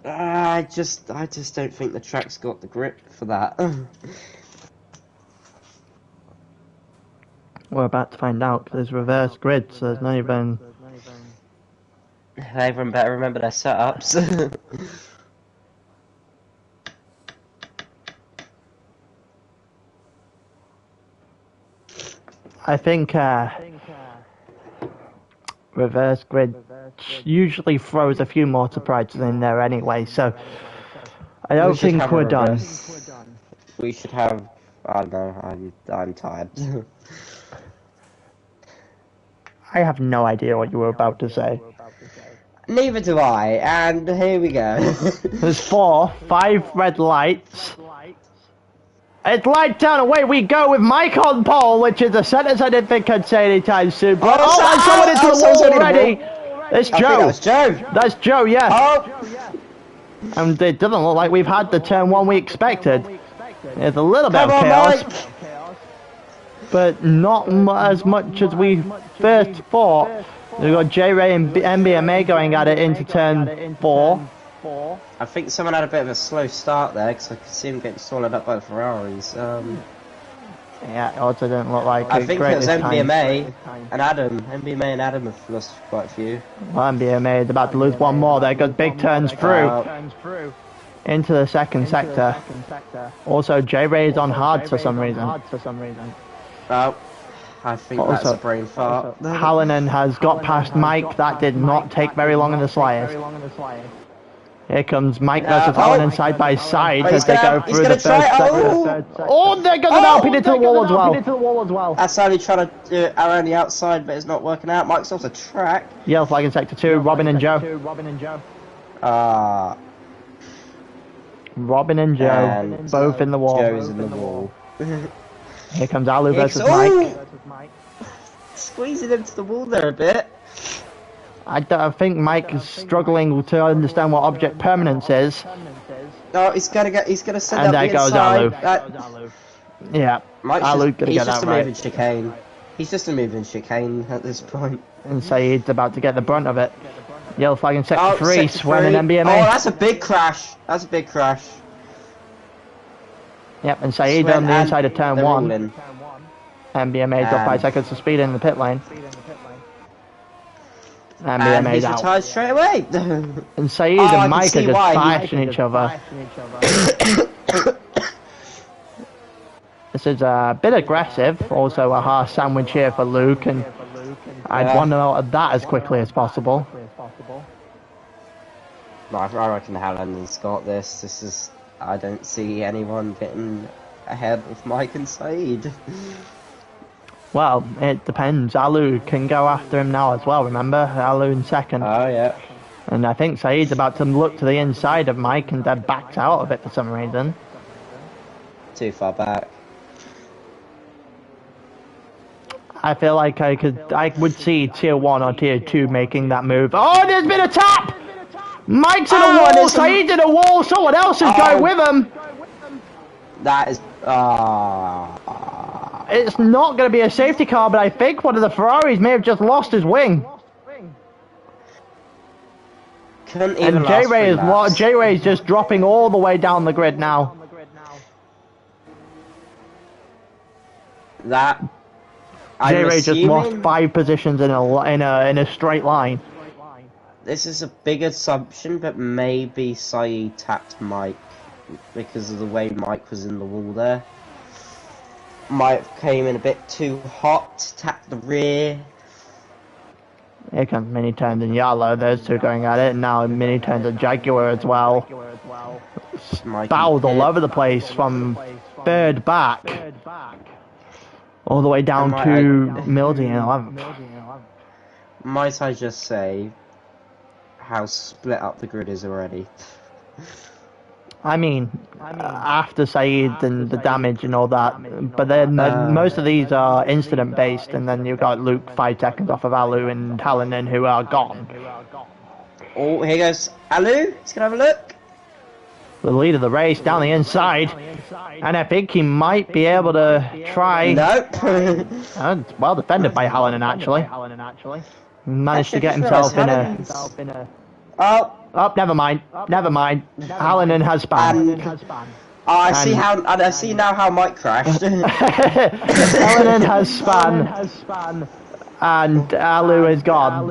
I just don't think the track's got the grip for that. We're about to find out, because there's reverse grid, so there's not even... Everyone better remember their setups. I think reverse grid usually throws a few more surprises in there anyway, so I don't think we're done. We should have... I don't know, I'm tired. I have no idea what you were about to say. Neither do I, and here we go. There's 5 red lights. It's light down, away we go with Mike on pole, which is a sentence I didn't think I'd say anytime soon. But and someone into the wall already. It's Joe. That's Joe. That's Joe, yeah. Oh. And it doesn't look like we've had the turn 1 we expected. There's a little bit of chaos, but not as much as we first thought. We've got J-Ray and MBMA going at it into turn 4. I think someone had a bit of a slow start there, because I could see him getting swallowed up by the Ferraris. Yeah, it also didn't look like I think it was MBMA time. and Adam. MBMA and Adam have lost quite a few. Well, MBMA is about to lose one more. There goes big turns through into the second sector. Also, J-Ray is on hard for some reason. Oh, I think that's a brain fart. Hallinan has got past Mike. That did not take very long in the slightest. Here comes Mike versus Hallinan side by side as they go through the third sector. Oh, they're going to Alpine into the wall as well. That's only trying to do it around the outside, but it's not working out. Mike's off the track. Yellow flag in sector 2, Robin and Joe. Robin and Joe, both in the wall. Joe's in the wall. Here comes Alu versus Mike. Squeezing into the wall there a bit. I think Mike is struggling to understand what object permanence is. No, he's gonna send And up there the goes inside. Alu. Yeah, Alu's gonna get just that a right. moving chicane. He's just a moving chicane at this point. And Saeed's about to get the brunt of it. Yellow flag in sector 3, sector Swen and 3. MBMA. Oh, that's a big crash. That's a big crash. Yep, and Saeed on the inside of turn 1. MBMA's got 5 seconds of speed in the pit lane. And he's out. retired straight away. And Saeed and Mike are just bashing each other. This is a bit aggressive, also a harsh sandwich here for Luke, and I'd want out of that as quickly as possible. I reckon Hallen's got this. This is... I don't see anyone getting ahead of Mike and Saeed. Well, it depends. Alu can go after him now as well, remember? Alu in second. Oh, yeah. And I think Saeed's about to look to the inside of Mike and then backs out of it for some reason. Too far back. I feel like I would see tier 1 or tier 2 making that move. Oh, there's been a tap! Mike's in a wall, Saeed's in a wall, someone else is going with him! That is... It's not going to be a safety car, but I think one of the Ferraris may have just lost his wing. And J-Ray is just dropping all the way down the grid now. J-Ray just lost 5 positions in a straight line. This is a big assumption, but maybe Saeed tapped Mike because of the way Mike was in the wall there. Mike came in a bit too hot, tapped the rear. Here comes Mini Turns and Yellow, those two going at it, and now Mini Turns and Jaguar as well. Bowled all over the place from third back, all the way down to Mildy in 11th. Might I just say how split up the grid is already? I mean, after Saeed and the damage and all that, but then most of these are incident based, and then you've got Luke 5 seconds off of Alu and Hallinan who are gone. Oh, here goes Alu, he's gonna have a look. The lead of the race down the inside, and I think he might be able to try. Nope. Well defended by Hallinan actually. Managed to get himself in a. Oh, never mind. Hallinan has spun. I see now how Mike crashed. Hallinan has spun. And Alu is gone.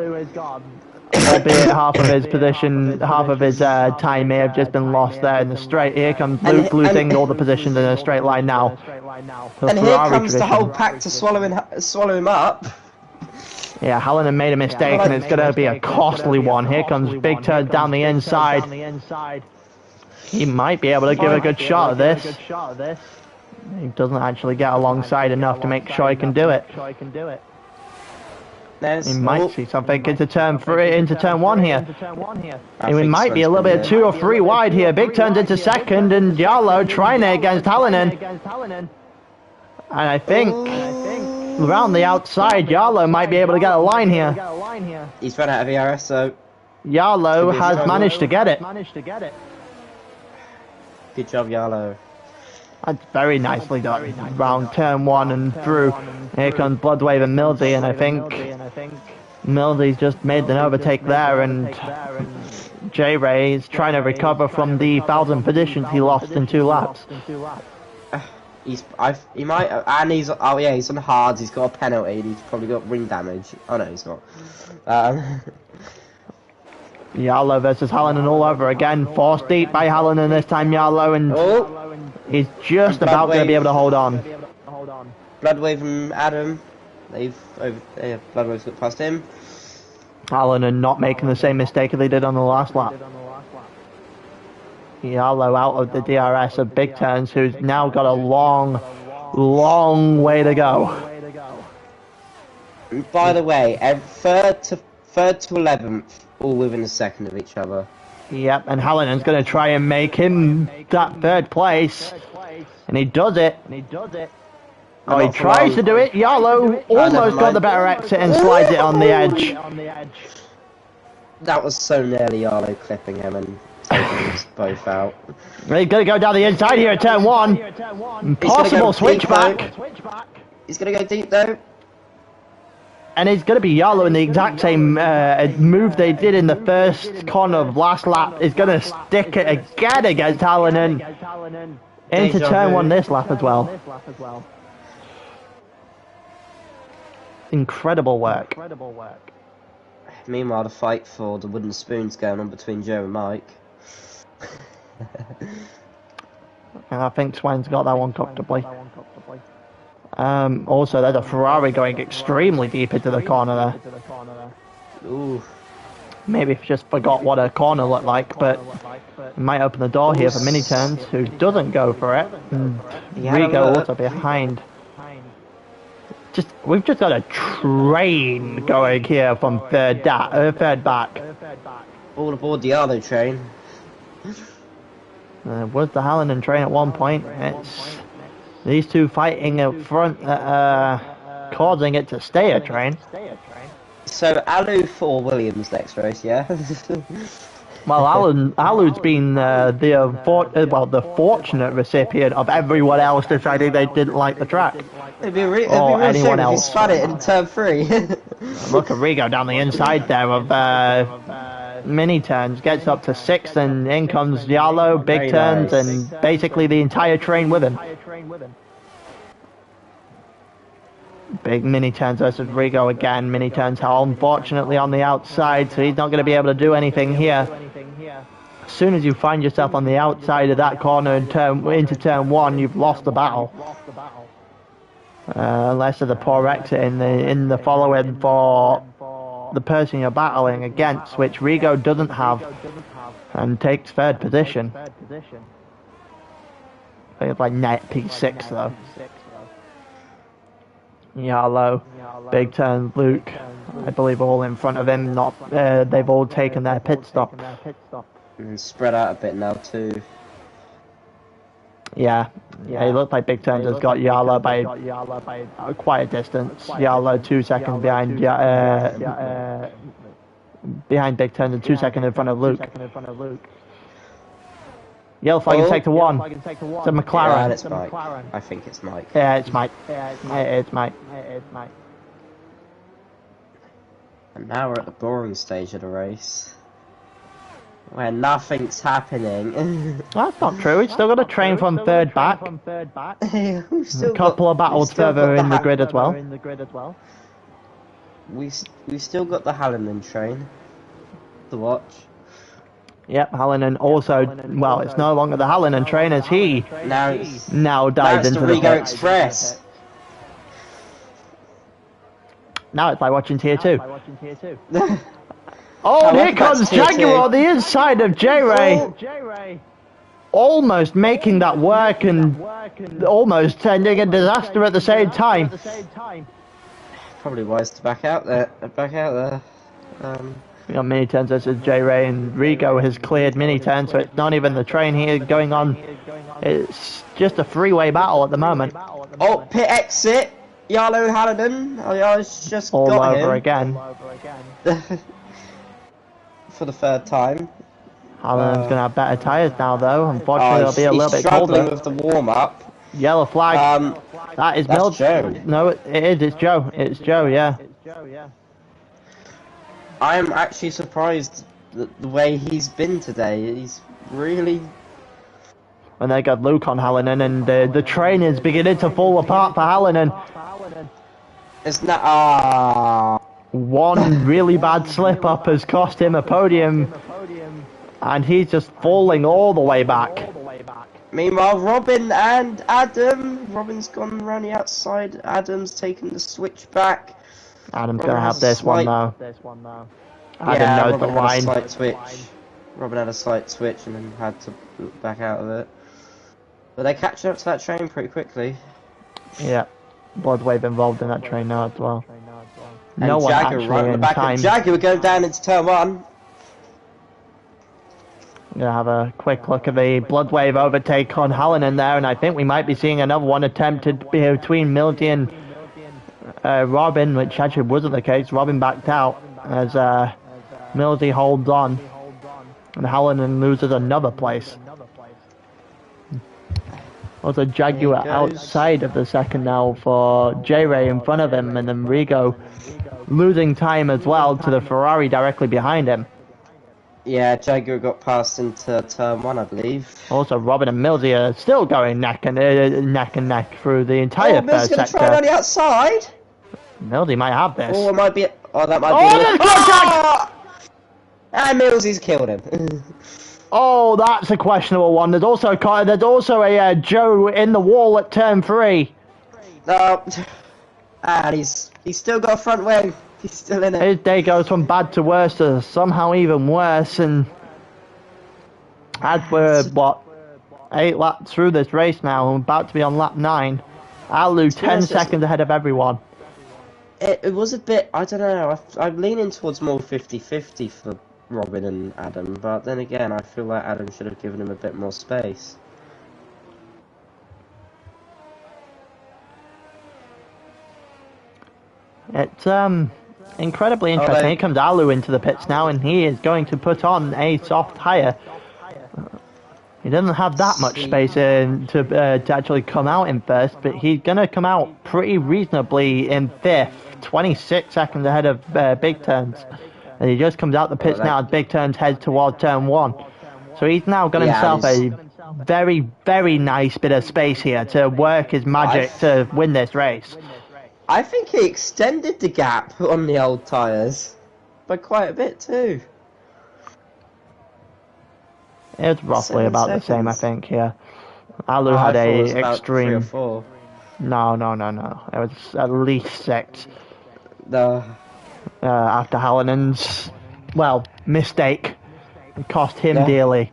Albeit half of his position, half of his time may have just been lost there in the straight. Here comes Luke losing all the positions in a straight line now. And here comes the whole pack to swallow him up. Yeah, Hallinan made a mistake, and it's going to be a costly one. Here comes Big Turd down the inside. He might be able to give a good shot at this. He doesn't actually get alongside enough to make sure he can do it. He might see something into turn 1 here. He might be a little bit 2 or 3 wide here. Big Turn's into second, and Yarlo trying it against Hallinan. And I think around the outside, Yarlo might be able to get a line here. He's run out of ERS, so Yarlo has managed to get it. Good job, Yarlo. That's very nicely done. Round turn 1 and through. Here comes Bloodwave and Mildy, and I think Mildy's just made an overtake there, and J-Ray is trying to recover from the 1,000 positions he lost in 2 laps. He's on hards, he's got a penalty, and he's probably got ring damage. Oh no, he's not. Yarlo versus Hallinan all over again. Forced deep by Hallinan this time, Yarlo, and he's just about to be able to hold on. Bloodwave and Adam, Bloodwave's got past him. Hallinan not making the same mistake as they did on the last lap. Yarlo out of the DRS of Big Turns, who's now got a long way to go. By the way, third to 11th, all within a second of each other. Yep, and Hallinan's going to try and make him that 3rd place, and he does it. Oh, he tries to do it. Yarlo almost got the better exit and slides it on the edge. That was so nearly Yarlo clipping him, and taking them both out. He's going to go down the inside here at turn 1. Possible switchback. He's going to go deep though. And it's going to be Yellow in the exact same move they did in the first corner of last lap. Is going to stick it again against Hallinan into turn 1 this lap as well. Incredible work. Meanwhile, the fight for the wooden spoon's going on between Joe and Mike. And I think Swan's got that one comfortably. Also, there's a Ferrari going extremely deep into the corner there. Ooh. Maybe just forgot what a corner looked like, but it might open the door here for mini turns, who doesn't go for it. And Rigo also behind. We've just got a train going here from third back. All aboard the Aero train. Was the Hallinan train at one point. It's these two fighting up front, causing it to stay a train. So Alu for Williams next race, yeah? Well, Alu's been the fortunate recipient of everyone else deciding they didn't like the track. It'd be real anyone else. If he spun it in turn 3. Look at Rigo down the inside there of mini turns, gets up to 6th, and in comes Yellow, big turns, and basically the entire train with him. Big mini turns versus Rigo again. Mini turns unfortunately on the outside, so he's not going to be able to do anything here. As soon as you find yourself on the outside of that corner into turn 1, you've lost the battle. Unless there's a poor exit in the following for the person you're battling against, which Rigo doesn't have, and takes 3rd position. I think it's like net P6 though. Yellow, big turn, Luke, I believe all in front of him. They've all taken their pit stop. And spread out a bit now too. Yeah, it looked like Big Turns has got Yala by quite a distance. Yala 2 seconds behind behind Big Turns and 2 seconds in front of Luke. Yellow flag in sector 1. It's a McLaren. Yeah, it's Mike. I think it's Mike. Yeah, it's Mike. It's Mike. And now we're at the boring stage of the race, where nothing's happening. That's not true. We've still got a train from 3rd back. A couple of battles further in the grid as well. We've still got the Hallinan train to watch. Yep, Hallinan also, well, it's no longer the Hallinan train as he now dives into the Rigo Express. Now it's like watching Tier 2. Oh, and here comes Jaguar on the inside of J-Ray. Almost making that work and almost ending a disaster at the same time. Probably wise to back out there. We got mini turns versus J-Ray, and Rigo has cleared mini turns, so it's not even the train here going on. It's just a freeway battle at the moment. Oh, pit exit. Yellow Hallinan. I just all got over him. again. For the 3rd time. Hallinan's going to have better tyres now, though. Unfortunately, it'll be a little bit colder. Struggling with the warm-up. Yellow flag. That is That's Joe. No, it is. It's Joe. It's Joe, yeah. I am actually surprised the way he's been today. He's really... And they got Luke on Hallinan, and the train is beginning to fall apart for Hallinan. It's not... One really bad slip-up has cost him a podium, and he's just falling all the way back. Meanwhile, Robin and Adam. Robin's gone around the outside. Adam's taken the switch back. Adam's going to have this one now. Adam knows the line. Robin had a slight switch and then had to back out of it. But they're catching up to that train pretty quickly. Yeah. Bloodwave involved in that train now as well. And no one Jagger actually right in the in back time. of Jagger, we're going down into turn 1. I'm going to have a quick look at the Bloodwave overtake on Hallinan there, and I think we might be seeing another one attempted between Mildy and Robin, which actually wasn't the case. Robin backed out as Mildy holds on. And Hallinan loses another place. Also, Jaguar outside of the second now for J-Ray in front of him, and then Rigo losing time as well to the Ferrari directly behind him. Yeah, Jaguar got passed into turn 1, I believe. Also, Robin and Millsy are still going neck and neck through the entire first sector. Try around the outside. Millsy might have this. Oh, it might be. Oh, that might be. Oh! And Millsy's killed him. Oh, that's a questionable one. There's also a Joe in the wall at turn 3. No, and he's still got a front wing. He's still in it. His day goes from bad to worse to somehow even worse, and as we're, what, 8 laps through this race now, I'm about to be on lap 9. Alu 10 seconds ahead of everyone. It was a bit, I don't know, I'm leaning towards more 50-50 for Robin and Adam, but then again, I feel like Adam should have given him a bit more space. It's incredibly interesting. Here comes Alu into the pits now, and he is going to put on a soft tyre. He doesn't have that much space to actually come out in first, but he's going to come out pretty reasonably in 5th, 26 seconds ahead of Big Turns. And he just comes out the pits now as Big Turns heads towards turn 1. So he's now got himself a very, very nice bit of space here to work his magic to win this race. I think he extended the gap on the old tyres by quite a bit too. It's roughly about the same, I think, yeah. Alu had a extreme... 3 or 4. No. It was at least 6. No. After Hallinan's, well, mistake. It cost him dearly.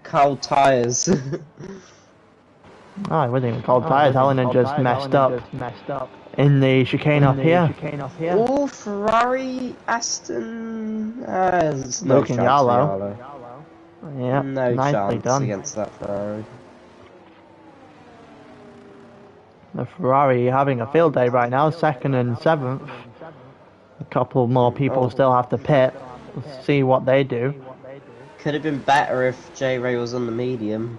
Cold tyres. Oh, it wasn't even cold tyres. Hallinan just messed up in the chicane up here. Oh, Ferrari, Aston. Looking yellow. Yeah, no nicely chance done against that Ferrari. The Ferrari having a field day right now, 2nd and 7th. A couple more people still have to pit. Let's see what they do. Could have been better if J-Ray was on the medium.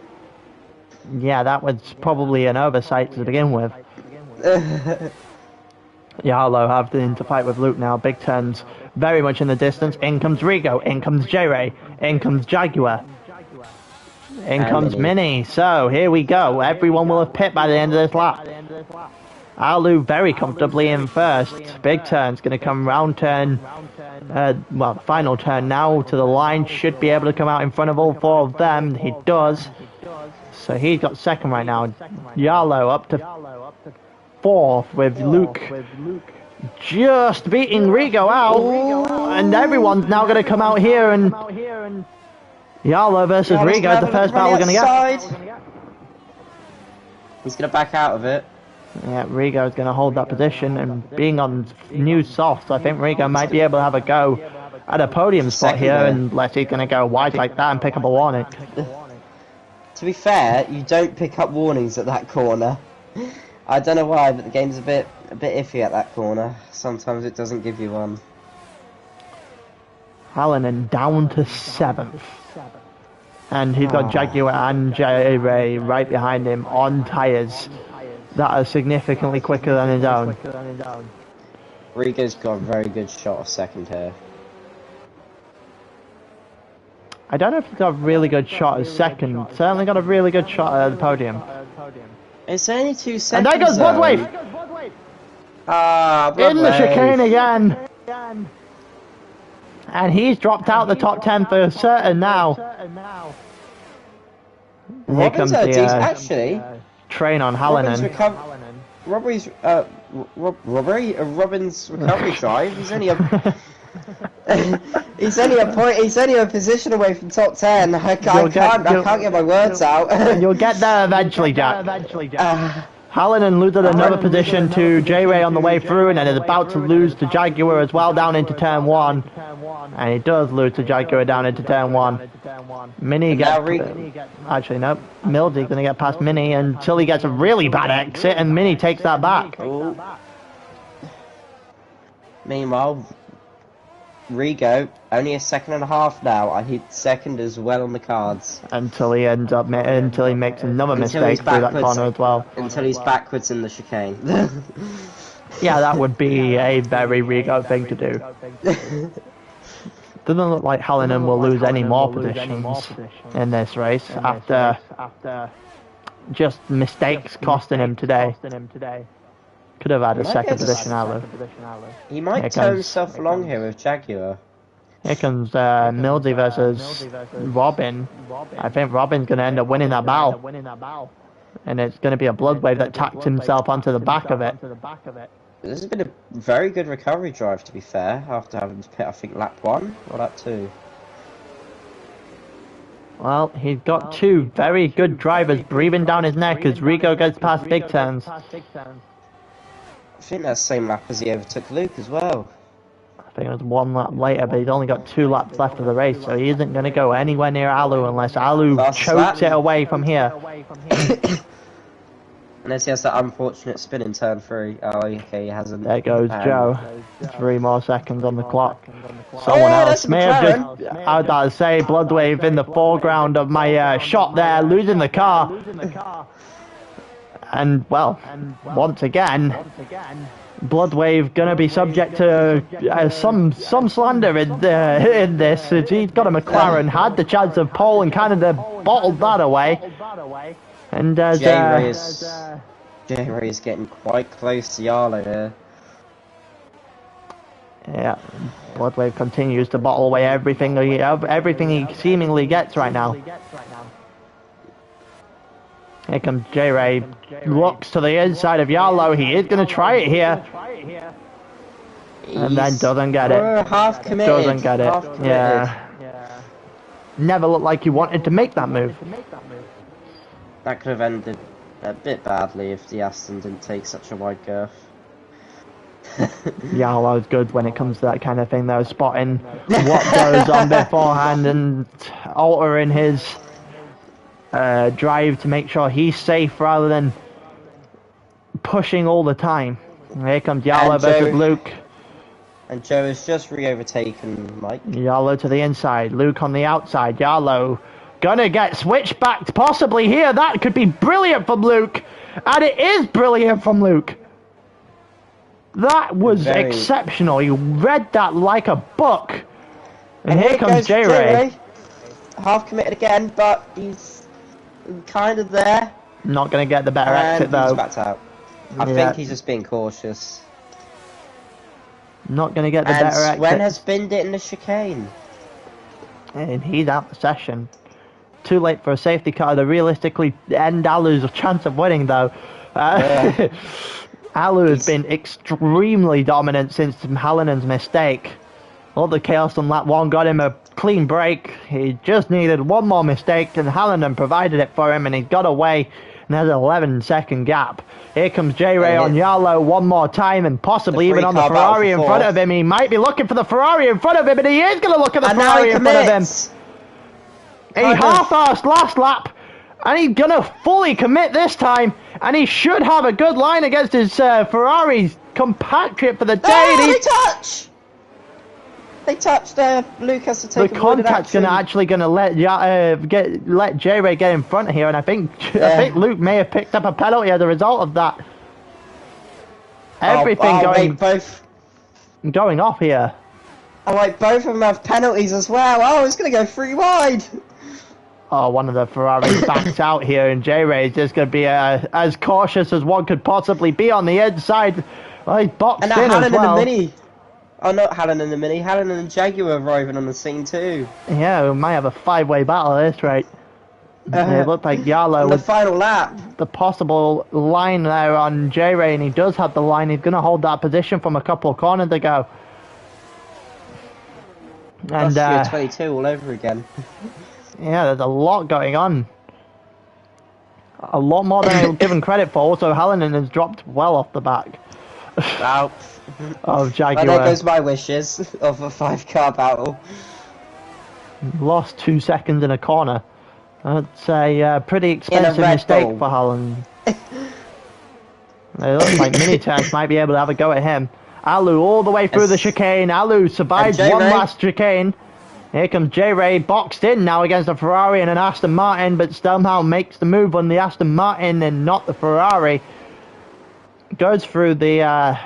Yeah, that was probably an oversight to begin with. Yarlo have to fight with Luke now. Big Turns very much in the distance. In comes Rigo. In comes J-Ray. In comes Jaguar. In comes Mini. So here we go. Everyone will have pit by the end of this lap. Alu very comfortably in first. Big Turn's going to come round turn, well, the final turn now to the line. Should be able to come out in front of all 4 of them. He does. So he's got 2nd right now. Yarlo up to 4th with Luke just beating Rigo out. And everyone's now going to come out here, and Yarlo versus Rigo is the first battle we're going to get. He's going to back out of it. Yeah, Rigo is going to hold that position, and being on new softs, I think Rigo might be able to have a go at a podium spot here, unless he's going to go wide like that and pick up a warning. To be fair, you don't pick up warnings at that corner. I don't know why, but the game's a bit iffy at that corner. Sometimes it doesn't give you one. Hallinan down to 7th. And he's got Jaguar and J-Ray right behind him on tyres that are significantly quicker than his own. Rigo's got a very good shot of 2nd here. I don't know if he's got a really good shot at 2nd. Certainly got a really good shot at the podium. It's only 2 seconds. And there goes Bloodwave! In the chicane again! And he's dropped out the top 10 for certain now. Here comes the actually train on Hallinan. Robin's recovery drive. He's only a he's only a position away from top 10. I can't get my words out. You'll get there eventually, Jack. Hallinan loses another position to J-Ray on the way through, and then is about to lose to Jaguar as well down into turn 1. And he does lose to Jaguar down into turn 1. Mini gets... Actually, no. Mildy's going to get past Mini until he gets a really bad exit, and Mini takes that back. Ooh. Meanwhile, Rigo, only a second and a half now. I hit second as well on the cards. Until he ends up, until he makes another mistake through that corner as well. Until he's backwards in the chicane. Yeah, that would be a very Rigo thing to do. Doesn't look like Hallinan will lose any more positions in this race after just mistakes costing him today. Could have had a second position out. He might turn himself along here with Jaguar. Here comes Mildy versus Robin. I think Robin's going to end up winning that battle. And it's going to be a blood wave that tacks himself onto the back of it. This has been a very good recovery drive, to be fair, after having to pit, I think, lap 1 or lap 2. Well, he's got two very good drivers breathing down his neck as Rigo gets past big turns. I think that's the same lap as he overtook Luke as well. I think it was one lap later, but he's only got 2 laps left of the race, so he isn't going to go anywhere near Alu unless Alu chokes it away from here. Unless he has that unfortunate spin in turn 3. Oh, okay, he hasn't. There goes Joe. 3 more seconds on the clock. Someone else may have just, I would like to say, Bloodwave in the foreground of my shot there, losing the car. And, well, once again, Bloodwave going to be subject to some slander in this. He's got a McLaren, had the chance of pole and kind of bottled that away. And J-Ray is getting quite close to Yarlo here. Yeah, Bloodwave continues to bottle away everything he seemingly gets right now. Here comes J-Ray, looks to the inside of Yarlo, he is going to try it here. And then doesn't get it. Half committed. Doesn't get it, yeah. Never looked like he wanted to make that move. That could have ended a bit badly if the Aston didn't take such a wide girth. Yarlo's good when it comes to that kind of thing though, spotting what goes on beforehand and altering his drive to make sure he's safe rather than pushing all the time. Here comes Yarlo versus Luke. And Joe has just re-overtaken Mike. Yarlo to the inside, Luke on the outside. Yarlo gonna get switched back possibly here. That could be brilliant from Luke. And it is brilliant from Luke. That was exceptional. He read that like a book. And here comes J-Ray. Half committed again, but he's kind of there. Not going to get the better exit though. He's backed out. I think he's just being cautious. Not going to get the better exit. Swen has binned it in the chicane. And he's out the session. Too late for a safety car to realistically end Alu's chance of winning though. Alu has been extremely dominant since Hallinan's mistake. All the chaos on lap 1 got him a clean break. He just needed one more mistake and Hallinan provided it for him and he got away and has an 11-second gap. Here comes J-Ray on Yarlo one more time and possibly even on the Ferrari in front of him. He might be looking for the Ferrari in front of him and he is going to look at the Ferrari in front of him. He half-arsed last lap. And he's going to fully commit this time. And he should have a good line against his Ferrari's compatriot for the day. Oh, they touch! They touched Luke has to take the contact's going to let J-Ray get in front here. And I think Luke may have picked up a penalty as a result of that. Everything going off here. Oh wait, both of them have penalties as well. Oh, it's going to go 3 wide. Oh, one of the Ferraris backs out here, and J-Ray is just going to be as cautious as one could possibly be on the inside. Well, he's boxed in as well. And the Mini. Oh, not Hallinan and the Mini. Hallinan and Jaguar arriving on the scene too. Yeah, we might have a 5-way battle at this rate. It looked like Yarlo the final lap. The possible line there on J-Ray, and he does have the line. He's going to hold that position from a couple of corners ago. And 22 all over again. Yeah, there's a lot going on. A lot more than I was given credit for. Also, Hallinan has dropped well off the back. Wow. Of Jaguar. Well, there goes my wishes of a 5-car battle. Lost 2 seconds in a corner. That's a pretty expensive mistake for Hallinan. It looks like Minitank might be able to have a go at him. Alu all the way through the chicane. Alu survives one last chicane. Here comes J-Ray, boxed in now against a Ferrari and an Aston Martin, but somehow makes the move on the Aston Martin and not the Ferrari. Goes through the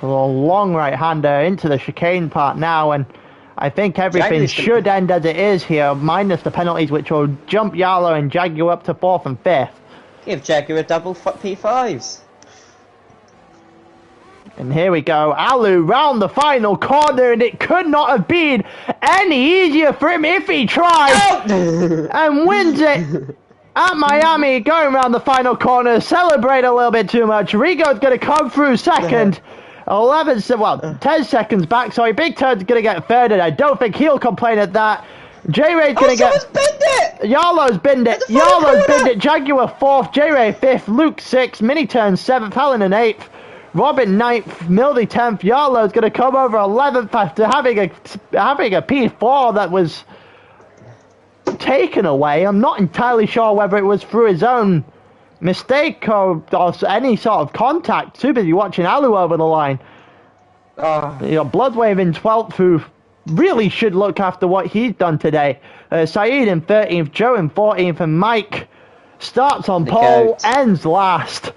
long right-hander into the chicane part now, and I think everything should end as it is here, minus the penalties, which will jump Yarlo and Jag you up to 4th and 5th. Give Jaguar a double P5s. And here we go, Alu round the final corner, and it could not have been any easier for him if he tried, and wins it at Miami, going around the final corner. Celebrate a little bit too much. Rigo's going to come through second. 10 seconds back, sorry. Big Turn's going to get third, and I don't think he'll complain at that. J-Ray's going to get... Yarlo's binned it. Yarlo's binned it. Jaguar 4th, J-Ray 5th, Luke 6th, Mini Turn 7th, Helen in 8th, Robin 9th, Mildy 10th. Yarlo's going to come over 11th after having a P4 that was taken away. I'm not entirely sure whether it was through his own mistake or any sort of contact. Too busy watching Alu over the line. Bloodwave in 12th, who really should look after what he's done today. Saeed in 13th, Joe in 14th, and Mike starts on pole, ends last.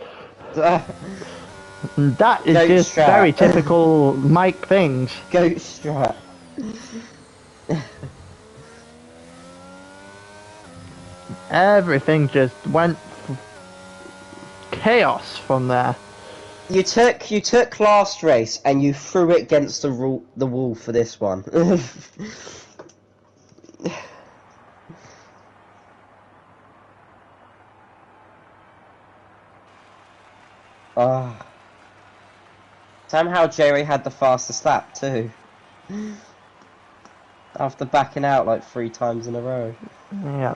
And that is just very typical Mike things. Goat strat. Everything just went chaos from there. You took last race and you threw it against the wall for this one. Somehow Jerry had the fastest lap too. After backing out like 3 times in a row. Yeah.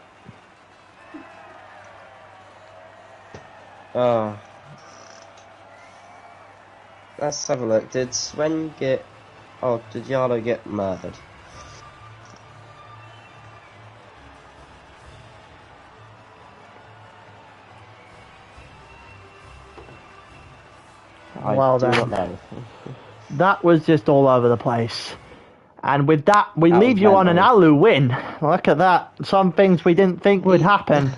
Let's have a look. Did Sven get... Oh, did Yarlo get murdered? Well then, that was just all over the place. And with that, we leave you on an Alu win. Look at that. Some things we didn't think would happen.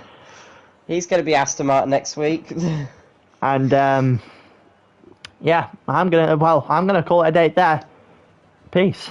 He's going to be Aston Martin next week. And, yeah, I'm gonna call it a day there. Peace.